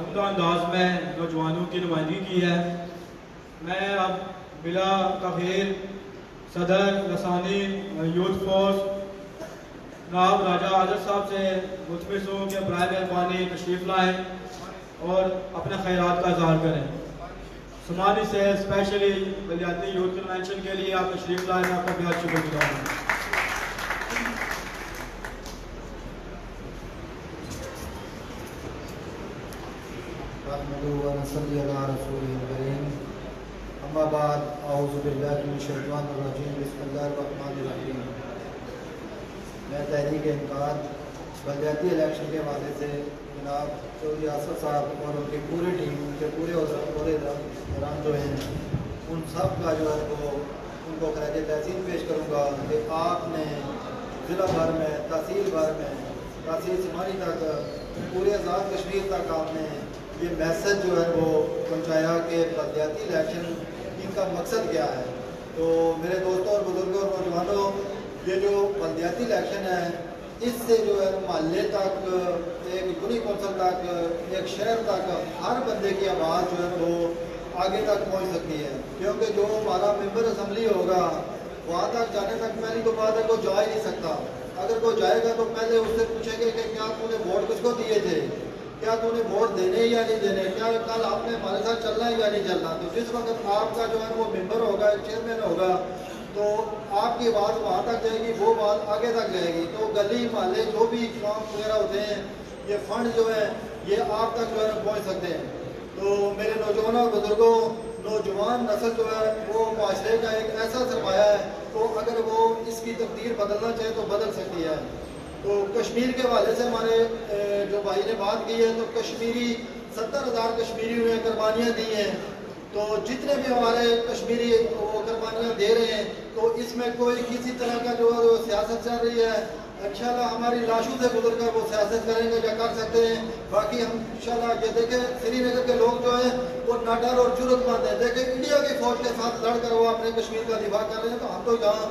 उम्दा अंदाज में नौजवानों की नुमाइंदगी की है। मैं अब बिला तखीर सदर लसानी यूथ फोर्स नाब राजा आजद साहब से मुतमिस हूँ कि बराए मेहरबानी तशरीफ़ लाएँ और अपने खैरात का इजहार करें। समानी से स्पेशली बलदियाती यूथ कन्वेंशन के लिए आप तशरीफ़ लाएँ, मैं आपका बेहद शुक्रगुजार हूँ। मैं तहरीक इनकार बलदियाती इलेक्शन के हवाले से जनाब चौधरी आसिफ साहब और उनकी पूरी टीम, उनके पूरे दौरान जो हैं उन सब का जो है वो उनको खराज तहसीन पेश करूँगा कि आपने ज़िला भर में, तहसील भर में, तहसील सिमानी तक, पूरे आज़ाद कश्मीर तक आपने ये मैसेज जो है वो पहुँचाया कि बलदियाती इलेक्शन इनका मकसद क्या है। तो मेरे दोस्तों और बुजुर्गों और नौजवानों, ये जो बलदियाती इलेक्शन है इससे जो है मोहल्ले तक, एक यूनी कौंसल तक, एक शहर तक हर बंदे की आवाज़ जो है वो आगे तक पहुंच सकती है। क्योंकि जो हमारा मेंबर असम्बली होगा वहाँ तक जाने तक पहली तो बात है कोई जा ही नहीं सकता। अगर कोई जाएगा तो पहले उससे पूछेंगे कि क्या तूने वोट किसको दिए थे, क्या तूने वोट देने या नहीं देने, क्या कल आपने हमारे साथ चलना है या नहीं चलना। तो जिस वक्त आपका जो है वो मेंबर होगा, चेयरमैन होगा, तो आपकी बात वहाँ तक जाएगी, वो बात आगे तक जाएगी। तो गली मोहल्ले जो भी काम वगैरह होते हैं, ये फंड जो है ये आप तक जो है पहुँच सकते हैं। तो मेरे नौजवानों बुजुर्गों, नौजवान नस्ल जो है वो माशरे का एक ऐसा सरमाया है, तो अगर वो इसकी तकदीर बदलना चाहे तो बदल सकती है। तो कश्मीर के हवाले से हमारे जो भाई ने बात की है, तो कश्मीरी 70,000 कश्मीरी ने कुर्बानियाँ दी हैं। तो जितने भी हमारे कश्मीरी वो कुर्बानियाँ दे रहे हैं, तो इसमें कोई किसी तरह का जो सियासत चल रही है, इंशाल्लाह हमारी लाशों से गुजर कर वो सियासत करेंगे या कर सकते हैं। बाकी हम इंशाल्लाह ये देखें, श्रीनगर के लोग जो है वो नाडर और जरूरतमंद है। देखें, इंडिया की फौज के साथ लड़कर वो अपने कश्मीर का दिफा कर रहे हैं, तो हम तो यहाँ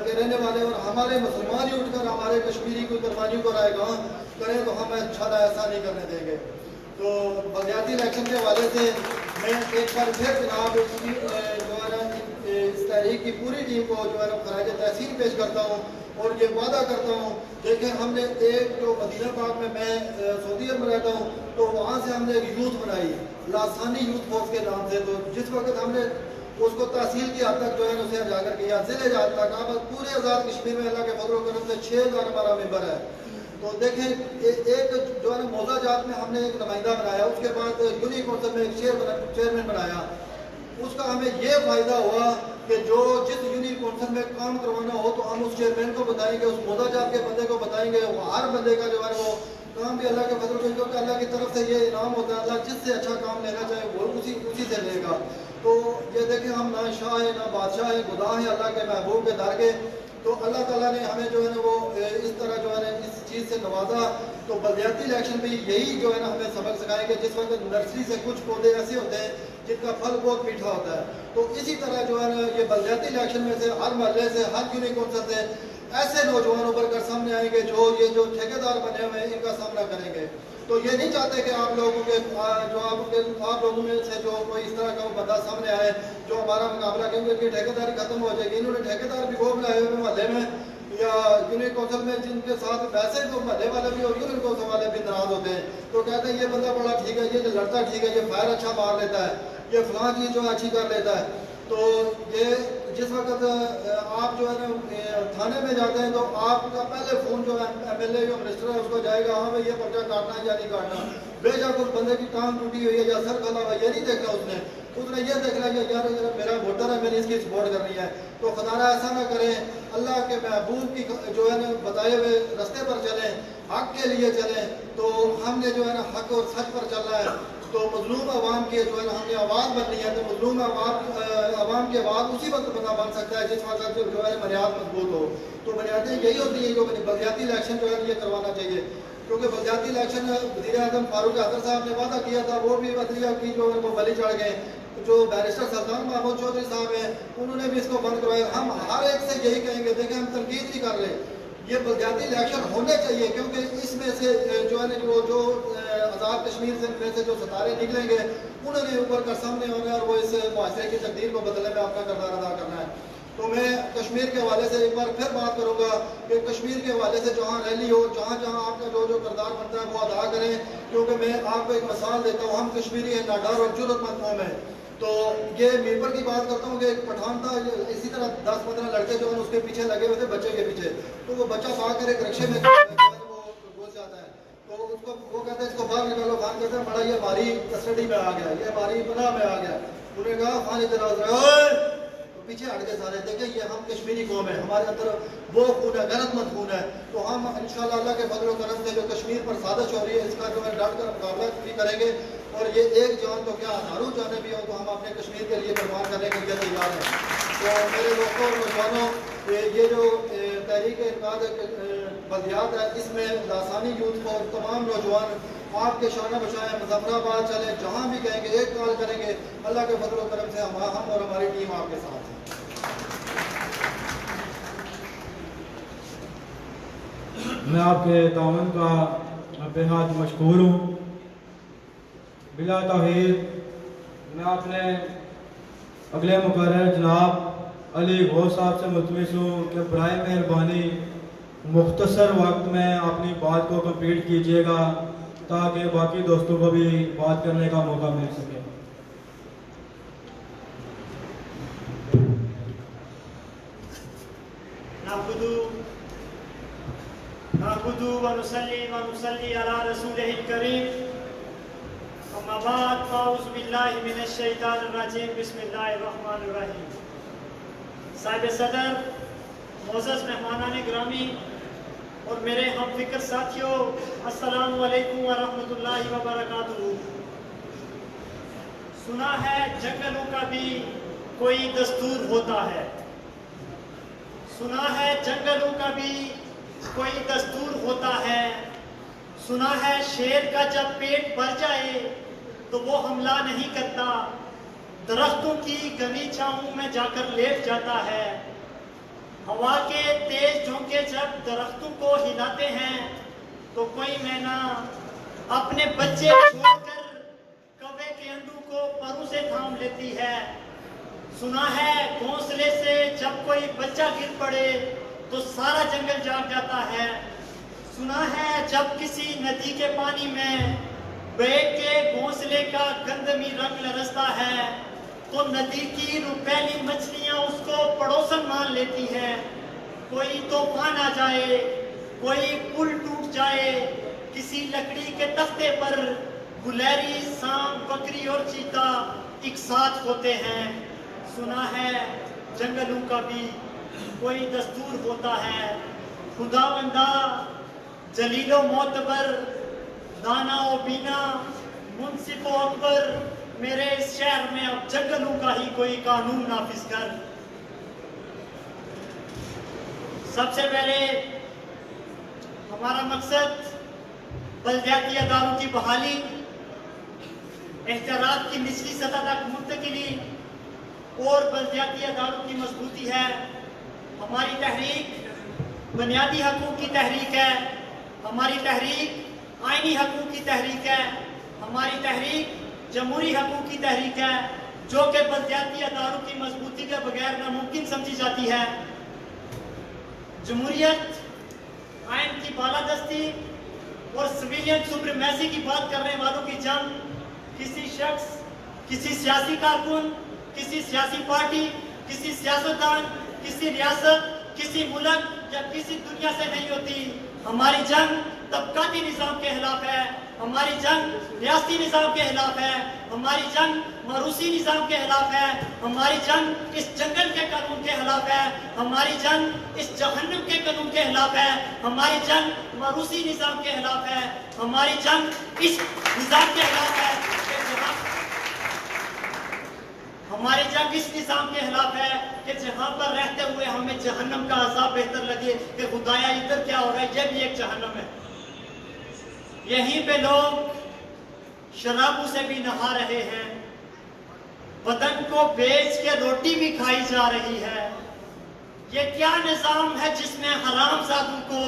के रहने वाले और हमारे मुसलमान ही उठकर हमारे कश्मीरी की कुर्बानी को रायगाह करें, तो हम इंशाल्लाह ऐसा नहीं करने देंगे। तो बलदियाती इलेक्शन के हवाले से मैं एक बार फिर जनाब इसकी जो है ना इस तहरीक की पूरी टीम को जो है ना खराज तहसीन पेश करता हूँ और ये वादा करता हूँ। देखें, हमने एक जो मदीना पाक में मैं सऊदी अरब में रहता हूँ, तो वहाँ से हमने एक यूथ बनाई लासानी यूथ फोर्स के नाम से। तो जिस वक्त हमने उसको तहसील की हद तक जो है उसे उजागर किया, जिले जात तक, अब पूरे आज़ाद कश्मीर में अल्लाह के फजल व करम से 6,000 हमारा मेंबर है। तो देखें, एक जो है ना मौजा जात में हमने एक नुमाइंदा बनाया, उसके बाद यूनिक कौंसिल में एक चेयरमैन बनाया। उसका हमें ये फ़ायदा हुआ कि जो जिस यूनिक कौंसिल में काम करवाना हो तो हम उस चेयरमैन को बताएंगे, उस मौजा जात के बंदे को बताएंगे, वो हर बंदे का जो है वो काम भी अल्लाह के फजल से, क्योंकि अल्लाह की तरफ से ये इनाम होता है, अल्लाह जिससे अच्छा काम लेना चाहे वो उसी से लेगा। तो ये देखें, हम ना शाह है ना बादशाह है, खुदा है अल्लाह के महबूब के दर के। तो अल्लाह ताला ने हमें जो है ना वो इस तरह जो है ना इस चीज़ से नवाजा। तो बलदियाती इलेक्शन भी यही जो है ना हमें सबक सिखाएंगे। जिस वक्त नर्सरी से कुछ पौधे ऐसे होते हैं जिनका फल बहुत मीठा होता है, तो इसी तरह जो है ना ये बलदियाती इलेक्शन में से हर महल्ले से, हर यूनिक कौंसिल से ऐसे नौजवान उभर कर सामने आएंगे जो ये जो ठेकेदार बने हुए हैं इनका सामना करेंगे। तो ये नहीं चाहते कि आप लोगों के आप लोगों में से जो कोई इस तरह का बंदा सामने आए जो हमारा मुकाबला, क्योंकि इनकी ठेकेदारी खत्म हो जाएगी। इन्होंने ठेकेदार भी वो बनाए हुए महल्ले में या यूनिक कौंसिल में, जिनके साथ वैसे तो महल्ले वाले भी और यूनिक कौंसिल वाले भी नाराज होते हैं। तो कहते हैं ये बंदा बड़ा ठीक है, ये लड़ता ठीक है, ये फायर अच्छा मार लेता है, ये फलां चीज़ जो अच्छी कर लेता है। तो ये जिस वक्त आप जो है ना थाने में जाते हैं, तो आपका पहले फ़ोन जो है MLA या मिनिस्टर है उसको जाएगा, हाँ भाई ये पर्चा काटना है या नहीं काटना। बेशक उस बंदे की टांग टूटी हुई है या सर खला हुआ है, ये नहीं देखना उसने ये देखना है यार मेरा वोटर है, मैंने इसकी सपोर्ट करनी है। तो खुदारा ऐसा ना करें, अल्लाह के महबूब की जो है ना बताए हुए रास्ते पर चलें, हक के लिए चलें। तो हमने जो है ना हक और सच पर चलना है। तो मजलूम आवाम की जो है ना हमने आवाज़ बननी है। तो मजलूम आवाम की आवाज़ उसी वक्त बन सकता है जिस वक्त जो है बुनियाद मजबूत हो। तो बुनियादें यही होती है जो बलदियाती इलेक्शन जो है ये करवाना चाहिए, क्योंकि बलदियाती इलेक्शन वज़ीर आज़म फारूक अख्तर साहब ने वादा किया था, वो भी अदलिया की जो है वो बलि चढ़ गए। जो बैरिस्टर सुल्तान महमूद चौधरी साहब हैं उन्होंने भी इसको बंद करवाया। हम हर एक से यही कहेंगे, देखें हम तनकीद नहीं कर रहे, ये बलदियाती इलेक्शन होने चाहिए, क्योंकि इसमें से जो है ना जो आज़ाद कश्मीर से में से जो सितारे निकलेंगे उन्होंने ऊपर कर सामने होना है और वो इस मुआशरे की तकदीर को बदलने में अपना किरदार अदा करना है। तो मैं कश्मीर के हवाले से एक बार फिर बात करूंगा कि कश्मीर के हवाले से जहाँ रैली हो, जहाँ जहाँ आपका जो जो किरदार बनता है वो अदा करें। क्योंकि मैं आपको एक मिसाल देता हूँ, हम कश्मीरी हैं, नाडार और जरूरतमंद कौम है। तो ये मीरपुर की बात करता हूँ कि एक पठान था, इसी तरह 10-15 लड़के जो है उसके पीछे लगे हुए थे, बच्चे के पीछे। तो वो बच्चा भाग कर एक रिक्शे में वो घुस जाता है, तो उसको वो कहते हैं इसको बाहर निकालो। खान कहते हैं बड़ा ये हमारी कस्टडी में आ गया, ये हमारी पनाह में आ गया। उन्होंने कहा खान इधर पीछे हट के सारे देखें, ये हम कश्मीरी कौम है, हमारे अंदर वो खून है, गैरतमंद खून है। तो हम इंशाल्लाह अल्लाह के फजल व करम से जो कश्मीर पर साजिश हो रही है इसका जो है डट कर मुकाबला भी करेंगे। और ये एक जान तो क्या हजारों जाने भी हो तो हम अपने कश्मीर के लिए कुर्बान करने के लिए तैयार हैं। तो मेरे दोस्तों और नौजवानों, ये जो तहरीक इनकाद बलदियात है, इसमें लासानी यूथ को तमाम नौजवान आपके शाना बशाएं, मुजफ्फराबाद चले, जहाँ भी कहेंगे एक कॉल करेंगे। अल्लाह के फजल व करम से हम और हमारी टीम आपके साथ है। मैं आपके ताउन का बेहद मशकूर हूँ। बिला ताहीर मैं अपने अगले मुकर्रर जनाब अली गौस साहब से मुतमिस हूँ कि बराए मेहरबानी मुख्तसर वक्त में अपनी बात को कंप्लीट कीजिएगा ताकि बाकी दोस्तों को भी बात करने का मौका मिल सके। नाबुदु व नुसल्ली अला रसूलिहिल करीम। अम्मा अम्माबाद फ़ाउज़ बिल्लाहि मिनश्शैतानिर्रजीम बिस्मिल्लाहिर्रहमानिर्रहीम। साहिब सदर, मोअज़्ज़ज़ मेहमानान गिरामी और मेरे हम फिक्र साथियों, अस्सलामु अलैकुम व रहमतुल्लाहि व बरकातुहू। सुना है जंगलों का भी कोई दस्तूर होता है, सुना है जंगलों का भी कोई दस्तूर होता है, सुना है शेर का जब पेट भर जाए तो वो हमला नहीं करता, दरख्तों की घनी छांव में जाकर लेट जाता है। हवा के तेज झोंके जब दरख्तों को हिलाते हैं तो कोई मैना अपने बच्चे छोड़कर कौवे के अंडों को परों से थाम लेती है। सुना है घोंसले से जब कोई बच्चा गिर पड़े तो सारा जंगल जाग जाता है। सुना है जब किसी नदी के पानी में बैग के घोंसले का गंधमी रंग लरसता है तो नदी की रुपैली मछलियां उसको पड़ोसन मान लेती हैं। कोई तूफान आ जाए, कोई पुल टूट जाए, किसी लकड़ी के तख्ते पर गुलहरी, सांप, बकरी और चीता एक साथ होते हैं। सुना है जंगलों का भी कोई दस्तूर होता है। खुदावंदा जलीलो मोतबर, दाना ओ बीना, मुंसिफ ओ अकबर, मेरे इस शहर में अब जंगलों का ही कोई कानून नाफिज कर। सबसे पहले हमारा मकसद बलदियाती अदारों की बहाली, एहतराज की निचली सतह तक मुंतकिली और बलदियाती अदारों की मजबूती है। हमारी तहरीक बुनियादी हकूक़ की तहरीक है, हमारी तहरीक आइनी हकूक़ की तहरीक है, हमारी तहरीक जमहूरी हकूक़ की तहरीक है, जो कि बलदियाती अदारों की मजबूती के बगैर नामुमकिन समझी जाती है। जमहूरियत, आइन की बालादस्ती और सिविलियन सुप्रीमेसी की बात करने वालों की जंग किसी शख्स, किसी सियासी कारकुन, किसी सियासी पार्टी, किसी सियासतदान, किसी रियासत, किसी मुल्क या किसी दुनिया से नहीं होती। हमारी जंग तबकाती निज़ाम के खिलाफ है, हमारी जंग रियासती निज़ाम के खिलाफ है, हमारी जंग मरूसी निज़ाम के खिलाफ है, हमारी जंग इस जंगल के कानून के खिलाफ है, हमारी जंग इस जहन्नुम के कानून के खिलाफ है, हमारी जंग मरूसी निज़ाम के खिलाफ है, हमारी जंग इस निज़ाम के खिलाफ है कि जहां हमारी जंग इस निज़ाम के खिलाफ है कि जहां पर रहते हुए हमें जहन्नम का अज़ाब बेहतर लगे कि खुदाया इधर क्या हो रहा है, ये भी एक जहन्नम है। यहीं पे लोग शराबों से भी नहा रहे हैं, बदन को बेच के रोटी भी खाई जा रही है। ये क्या निज़ाम है जिसमें हराम जादू को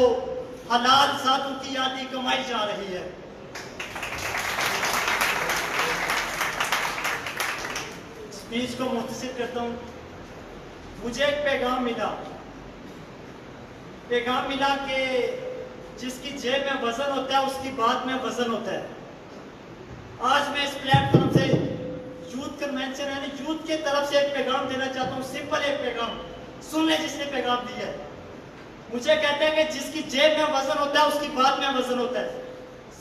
हलाल जादू की आदि कमाई जा रही है। स्पीच को मुख्तसर करता हूँ। मुझे एक पैगाम मिला कि जिसकी जेब में वजन होता है उसकी बात में वजन होता है। आज मैं इस प्लेटफॉर्म से यूथ कन्वेंशन यानी यूथ की तरफ से एक पैगाम देना चाहता हूँ, सिंपल एक पैगाम, सुन ले जिसने पैगाम दिया है। मुझे कहते हैं कि जिसकी जेब में वजन होता है उसकी बात में वजन होता है।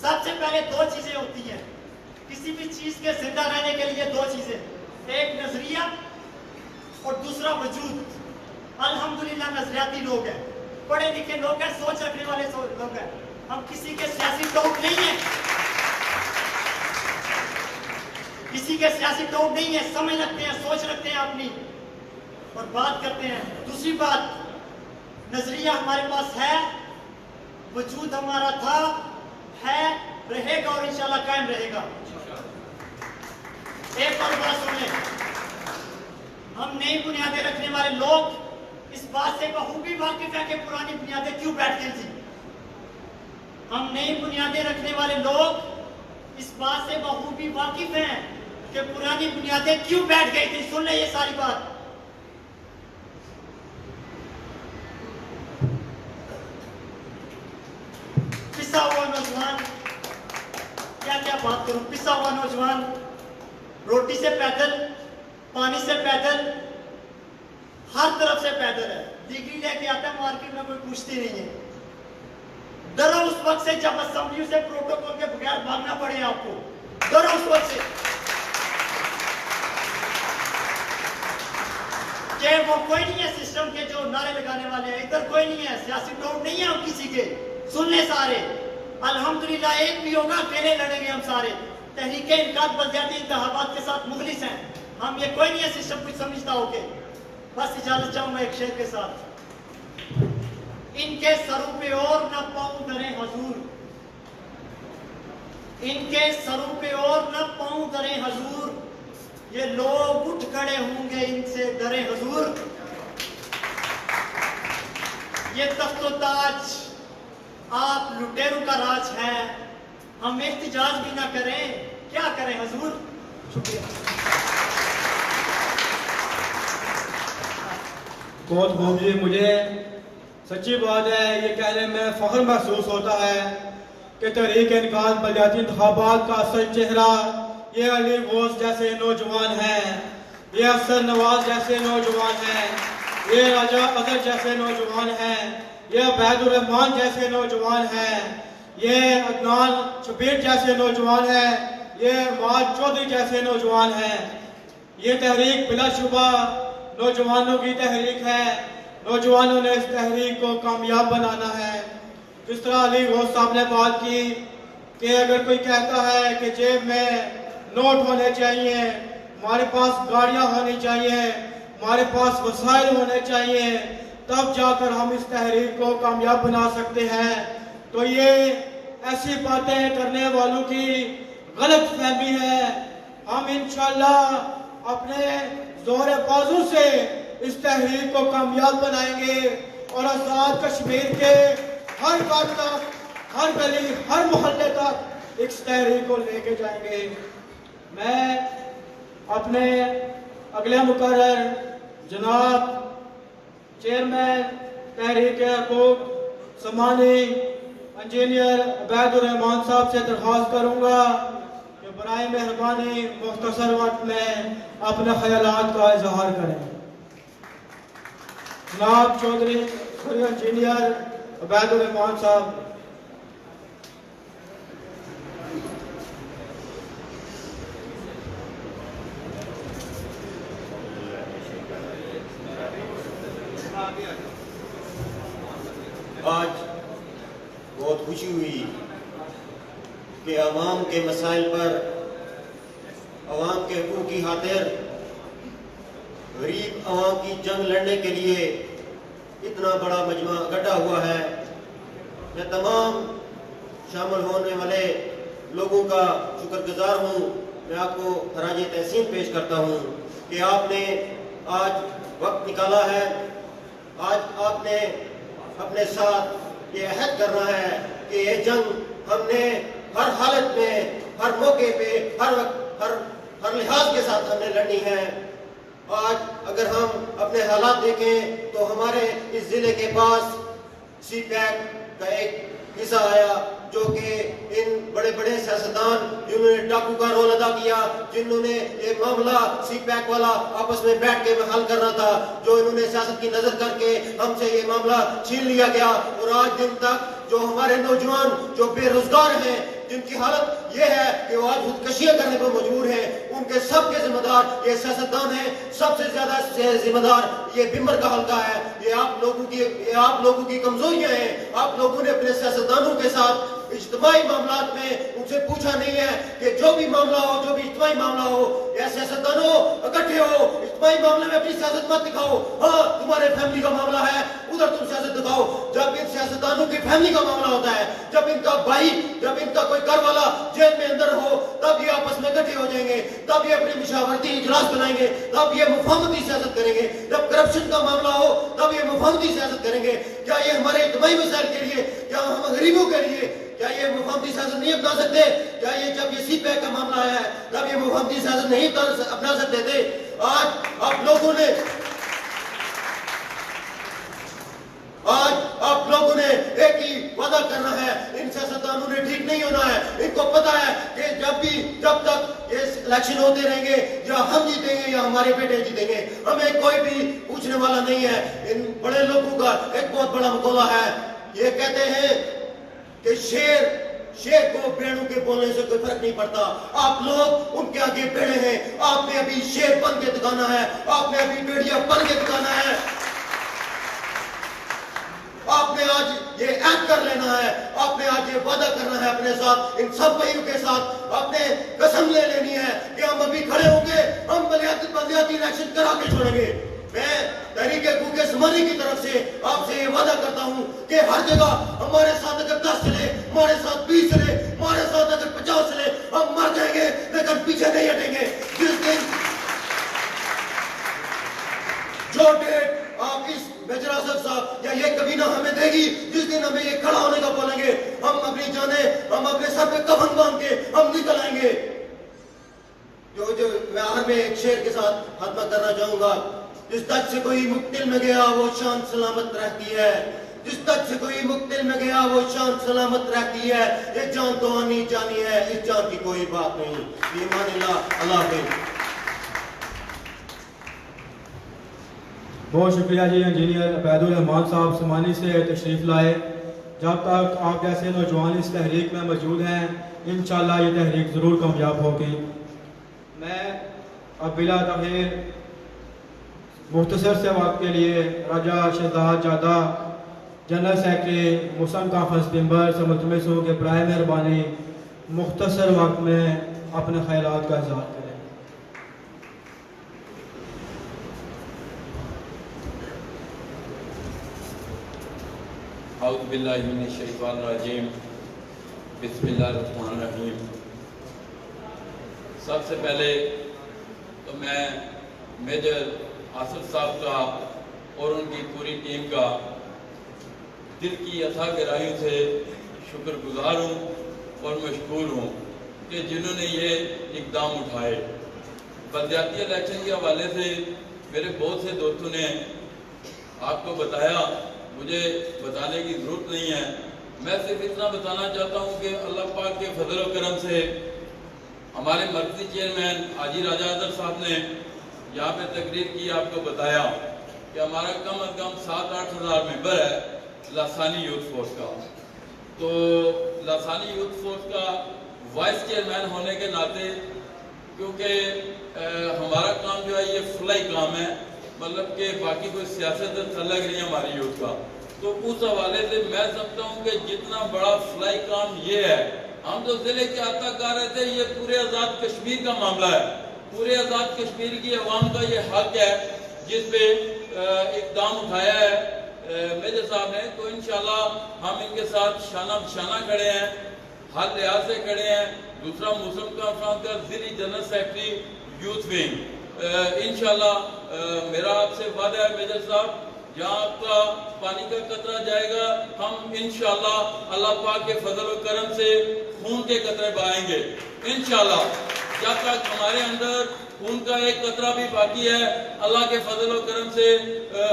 सबसे पहले दो चीजें होती हैं किसी भी चीज के जिंदा रहने के लिए, दो चीजें, एक नजरिया और दूसरा वजूद। अल्हम्दुलिल्लाह नजरियाती लोग हैं, पढ़े लिखे लोग हैं, सोच रखने वाले लोग हैं। हम किसी के सियासी टोक नहीं है, किसी के सियासी टोक नहीं है, समझ रखते हैं, सोच रखते हैं अपनी और बात करते हैं। दूसरी बात, नजरिया हमारे पास है, वजूद हमारा था, है, रहेगा और इंशाल्लाह कायम रहेगा। एक और बात सुने, हम नई बुनियादें रखने वाले लोग इस बात से बखूबी वाकिफ है कि पुरानी बुनियादें क्यों बैठ गई थी। हम नई बुनियादें रखने वाले लोग इस बात से बखूबी वाकिफ हैं कि पुरानी बुनियादें क्यों बैठ गई थी। सुन ले ये सारी बात। पिसा हुआ नौजवान, क्या क्या बात करूं, पिसा हुआ नौजवान रोटी से पैदल, पानी से पैदल, हर तरफ से पैदल है। डिग्री लेके आता है मार्केट में, कोई पूछती नहीं है। डरो उस वक्त से जब असेंबली से प्रोटोकॉल के बगैर भागना पड़े आपको। डरो उस वक्त से कि वो कोई नहीं है सिस्टम के जो नारे लगाने वाले हैं। इधर कोई नहीं है, सियासी टोट नहीं है हम किसी के। सुन ले सारे, अल्हम्दुलिल्लाह एक भी होगा, अकेले लड़ेंगे हम सारे। तहरीके इनकाद बलदियाती इंतखाबात के साथ मुखलिस हैं हम। ये कोई नहीं है सिस्टम कुछ समझता हो के। बस इजाजत चाहूंगा एक शेर के साथ। इनके सरों पे और न पाऊं दरे हजूर, इनके सरों पे और न पाऊं दरे हजूर, ये लोग उठ खड़े होंगे इनसे डरे हजूर। ये तख्तो ताज आप लुटेरों का राज है, हम एहतिजाज भी ना करें क्या करें हजूर। शुक्रिया। बहुत खूब जी, मुझे सच्ची बात है ये कहने में फख्र महसूस होता है कि तहरीक इनकाद बलदियाती इंतखाबात का असल चेहरा ये अली गौस जैसे नौजवान हैं, ये अफसर नवाज जैसे नौजवान हैं, ये राजा अदर जैसे नौजवान हैं, ये अबैदुर रहमान जैसे नौजवान हैं, ये अदनान शबीर जैसे नौजवान हैं, ये माज चौधरी जैसे नौजवान हैं। ये तहरीक बिलाशुबा नौजवानों की तहरीक है। नौजवानों ने इस तहरीक को कामयाब बनाना है। जिस तरह अली गौस साहब ने बात की कि अगर कोई कहता है कि जेब में नोट होने चाहिए, हमारे पास गाड़ियां होनी चाहिए, हमारे पास वसाइल होने चाहिए, तब जाकर हम इस तहरीक को कामयाब बना सकते हैं, तो ये ऐसी बातें करने वालों की गलत फहमी है। हम इंशाअल्लाह अपने जोर बाजू से इस तहरीक को कामयाब बनाएंगे और आज़ाद कश्मीर के हर घर तक, हर गली, हर मोहल्ले तक इस तहरीक को लेके जाएंगे। मैं अपने अगले मुकर्रर जनाब चेयरमैन तहरीक हकूक समानी इंजीनियर अबैदुर रहमान साहब से दरख्वास्त करूंगा कि बराए मेहरबानी मुख्तसर वक्त में अपने ख्यालात का इजहार करें। जनाब चौधरी इंजीनियर अबैदुर रहमान साहब। आज बहुत खुशी हुई कि अवाम के मसाइल पर, अवाम के हकूक़ की खातिर, गरीब अवाम की जंग लड़ने के लिए इतना बड़ा मजमा इकट्ठा हुआ है। मैं तमाम शामिल होने वाले लोगों का शुक्रगुजार हूँ। मैं आपको खराज तहसीन पेश करता हूँ कि आपने आज वक्त निकाला है। आज आपने अपने साथ ये अहद करना है कि ये जंग हमने हर हालत में, हर मौके पे, हर वक्त, हर लिहाज के साथ हमने लड़नी है। आज अगर हम अपने हालात देखें तो हमारे इस जिले के पास सीपैक का एक हिस्सा आया जो कि इन बड़े बड़े सियासतदान जिन्होंने डाकू का रोल अदा किया, जिन्होंने ये मामला सीपैक वाला आपस में बैठ के हल करना था, जो इन्होंने सियासत की नजर करके हमसे ये मामला छीन लिया गया। और आज दिन तक जो हमारे नौजवान जो बेरोजगार हैं, जिनकी हालत ये है कि वो आज खुदकशियां करने पर मजबूर हैं, उनके सबके जिम्मेदार ये सियासतदान हैं। सबसे ज्यादा जिम्मेदार ये बिमर का हल्का है। ये आप लोगों की कमजोरियां हैं। आप लोगों ने अपने सियासतदानों के साथ इज्तिमाई मामलात में उनसे पूछा नहीं है कि जो भी मामला हो, जो भी इज्तिमाई मामला हो, या सियासतदानों इकट्ठे हो, इज्तिमाई मामले में अपनी सियासत मत दिखाओ। हाँ, तुम्हारे फैमिली का मामला है, उधर तुम सियासत दिखाओ। जब इन सियासतदानों की फैमिली का मामला होता है, जब इनका भाई, जब इनका कोई घर वाला जेल में अंदर हो, तब ये आपस में इकट्ठे हो जाएंगे, तब ये अपने मुशावरती इजलास बनाएंगे, तब ये मुफाहमती सियासत करेंगे। जब करप्शन का मामला हो, तब ये मुफाहमती सियासत करेंगे। क्या ये हमारे इज्तिमाई मसाइल के लिए, क्या हम गरीबों के लिए, क्या ये मुफाहमती सियासत नहीं अपना सकते? क्या ये जब ये सीपैक का मामला आया है तब ये मुफाहमती सियासत नहीं अपना सकते थे? आज आप लोगों ने एक ही वादा करना है, इन सियासतदानों ने ठीक नहीं होना है। इनको पता है कि जब तक ये इलेक्शन होते रहेंगे, या हम जीतेंगे या हमारे बेटे जीतेंगे, हमें कोई भी पूछने वाला नहीं है। इन बड़े लोगों का एक बहुत बड़ा मकौला है, ये कहते हैं कि शेर शेर को भेड़ों के बोलने से कोई फर्क नहीं पड़ता। आप लोग उनके आगे भेड़े हैं। आपने अभी शेर बन के दिखाना है, आपने अभी भेड़िया बन के दिखाना है। आपने आज ये ऐड कर लेना है, आपने आज ये वादा करना है अपने साथ, इन सब भाइयों के साथ आपने कसम ले लेनी है कि हम अभी खड़े होंगे, हम बलदियाती इलेक्शन करा के छोड़ेंगे। मैं तहरीक कूके समानी की तरफ से आपसे ये वादा करता हूं कि हर जगह हमारे साथ अगर 10 चले, हमारे साथ 20 चले, हमारे साथ अगर 50 चले, हम मर जाएंगे लेकिन पीछे नहीं हटेंगे। जिस दिन जो डेट आप इस मेजर आसफ साहब या ये कबीना हमें देगी, जिस दिन हमें ये खड़ा होने का बोलेंगे, हम अपनी जाने, हम अपने सर पे कफन बांध के हम निकल आएंगे। जो मैं आखिर में एक शेर के साथ खात्मा करना चाहूंगा। जिस तक से कोई मुक्तिल में गया वो शान सलामत रहती है, जिस तक से कोई मुक्तिल में गया वो शान सलामत रहती है। ये जान तो आनी जानी है, इस जान की कोई बात नहीं। ईमान अल्लाह हाफिज़। बहुत शुक्रिया जी इंजीनियर अबैदुल रहमान साहब समानी से तशरीफ़ लाए। जब तक आप जैसे नौजवान इस तहरीक में मौजूद हैं, इंशाअल्लाह ये तहरीक ज़रूर कामयाब होगी। मैं अब बिला तख़ीर मुख्तसर से वक्त के लिए राजा शहजाद जादा जनरल सेक्रेटरी मुस्लिम कॉन्फ्रेंस मेंबर से मुल्तमस हूँ कि बराए मेहरबानी मुख्तसर वक्त में अपने ख्यालात का इज़हार करें। औज़ु बिल्लाहि मिनश शैतानिर रजीम, बिस्मिल्लाहिर रहमानिर रहीम। सबसे पहले तो मैं मेजर आसिफ साहब का और उनकी पूरी टीम का दिल की अथाह गहराइयों से शुक्रगुजार हूँ और मशकूर हूँ कि जिन्होंने ये इक़दाम उठाए। बलदियाती इलेक्शन के हवाले से मेरे बहुत से दोस्तों ने आपको बताया, मुझे बताने की ज़रूरत नहीं है। मैं सिर्फ इतना बताना चाहता हूँ कि अल्लाह पाक के फजल और करम से हमारे मरकज़ी चेयरमैन हाजी राजा अदर साहब ने यहाँ पे तकरीर की, आपको बताया कि हमारा कम अज़ कम 7-8 हज़ार मेंबर है लासानी यूथ फोर्स का। तो लासानी यूथ फोर्स का वाइस चेयरमैन होने के नाते, क्योंकि हमारा काम जो है ये फुलाई काम है, मतलब कि बाकी कोई सियासत अलग नहीं है हमारी यूथ का, तो उस हवाले से मैं समझता हूँ कि जितना बड़ा फुलाई काम ये है, हम तो जिले के आता कर रहे थे, ये पूरे आज़ाद कश्मीर का मामला है। पूरे आज़ाद कश्मीर की अवाम का ये हक है जिस पे इक़दाम उठाया है मेजर साहब ने। तो इंशाल्लाह हम इनके साथ शाना बशाना खड़े हैं, हर लिहाज से खड़े हैं। दूसरा मुस्लिम कॉन्फ्रेंस का ज़िली जनरल सेक्रेटरी यूथ विंग, इंशाल्लाह मेरा आपसे वादा है मेजर साहब, जहाँ आपका पानी का कतरा जाएगा, हम इंशाल्लाह अल्लाह पाक के फजल और करम से खून के कतरे बहाएंगे इंशाल्लाह। जब तक हमारे अंदर खून का एक कतरा भी बाकी है, अल्लाह के फजल और करम से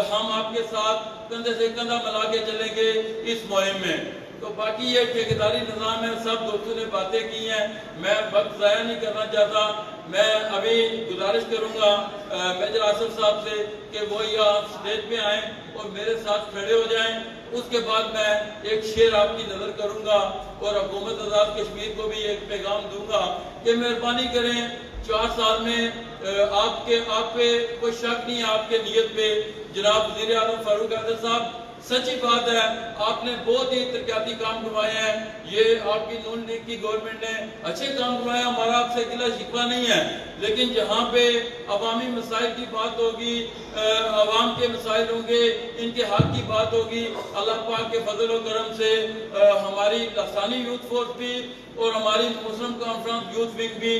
हम आपके साथ कंधे से कंधा मिला के चलेंगे इस मुहिम में। तो बाकी ये ठेकेदारी निज़ाम है, सब दोस्तों ने बातें की हैं, मैं वक्त ज़ाया नहीं करना चाहता। मैं अभी गुजारिश करूंगा मेजर आसिफ साहब से कि वो यहाँ स्टेज पे आएँ और मेरे साथ खड़े हो जाएं। उसके बाद मैं एक शेर आपकी नज़र करूंगा और हुकूमत आज़ाद कश्मीर को भी एक पैगाम दूंगा कि मेहरबानी करें, 4 साल में आप पे कोई शक नहीं है आपके नीयत पे। जनाब वज़ीर आज़म फारूक अब्दुल्ला साहब, सच्ची बात है, आपने बहुत ही तरक्याती काम करवाए हैं। ये आपकी नून लीग की गवर्नमेंट ने अच्छे काम करवाए, हमारा आपसे गिला शिकवा नहीं है। लेकिन जहाँ पे अवामी मसाइल की बात होगी, अवाम के मसाइल होंगे, इनके हक की बात होगी, अल्लाह पाक के फजल और करम से हमारी लासानी यूथ फोर्स भी और हमारी मुस्लिम कॉन्फ्रेंस यूथ विंग भी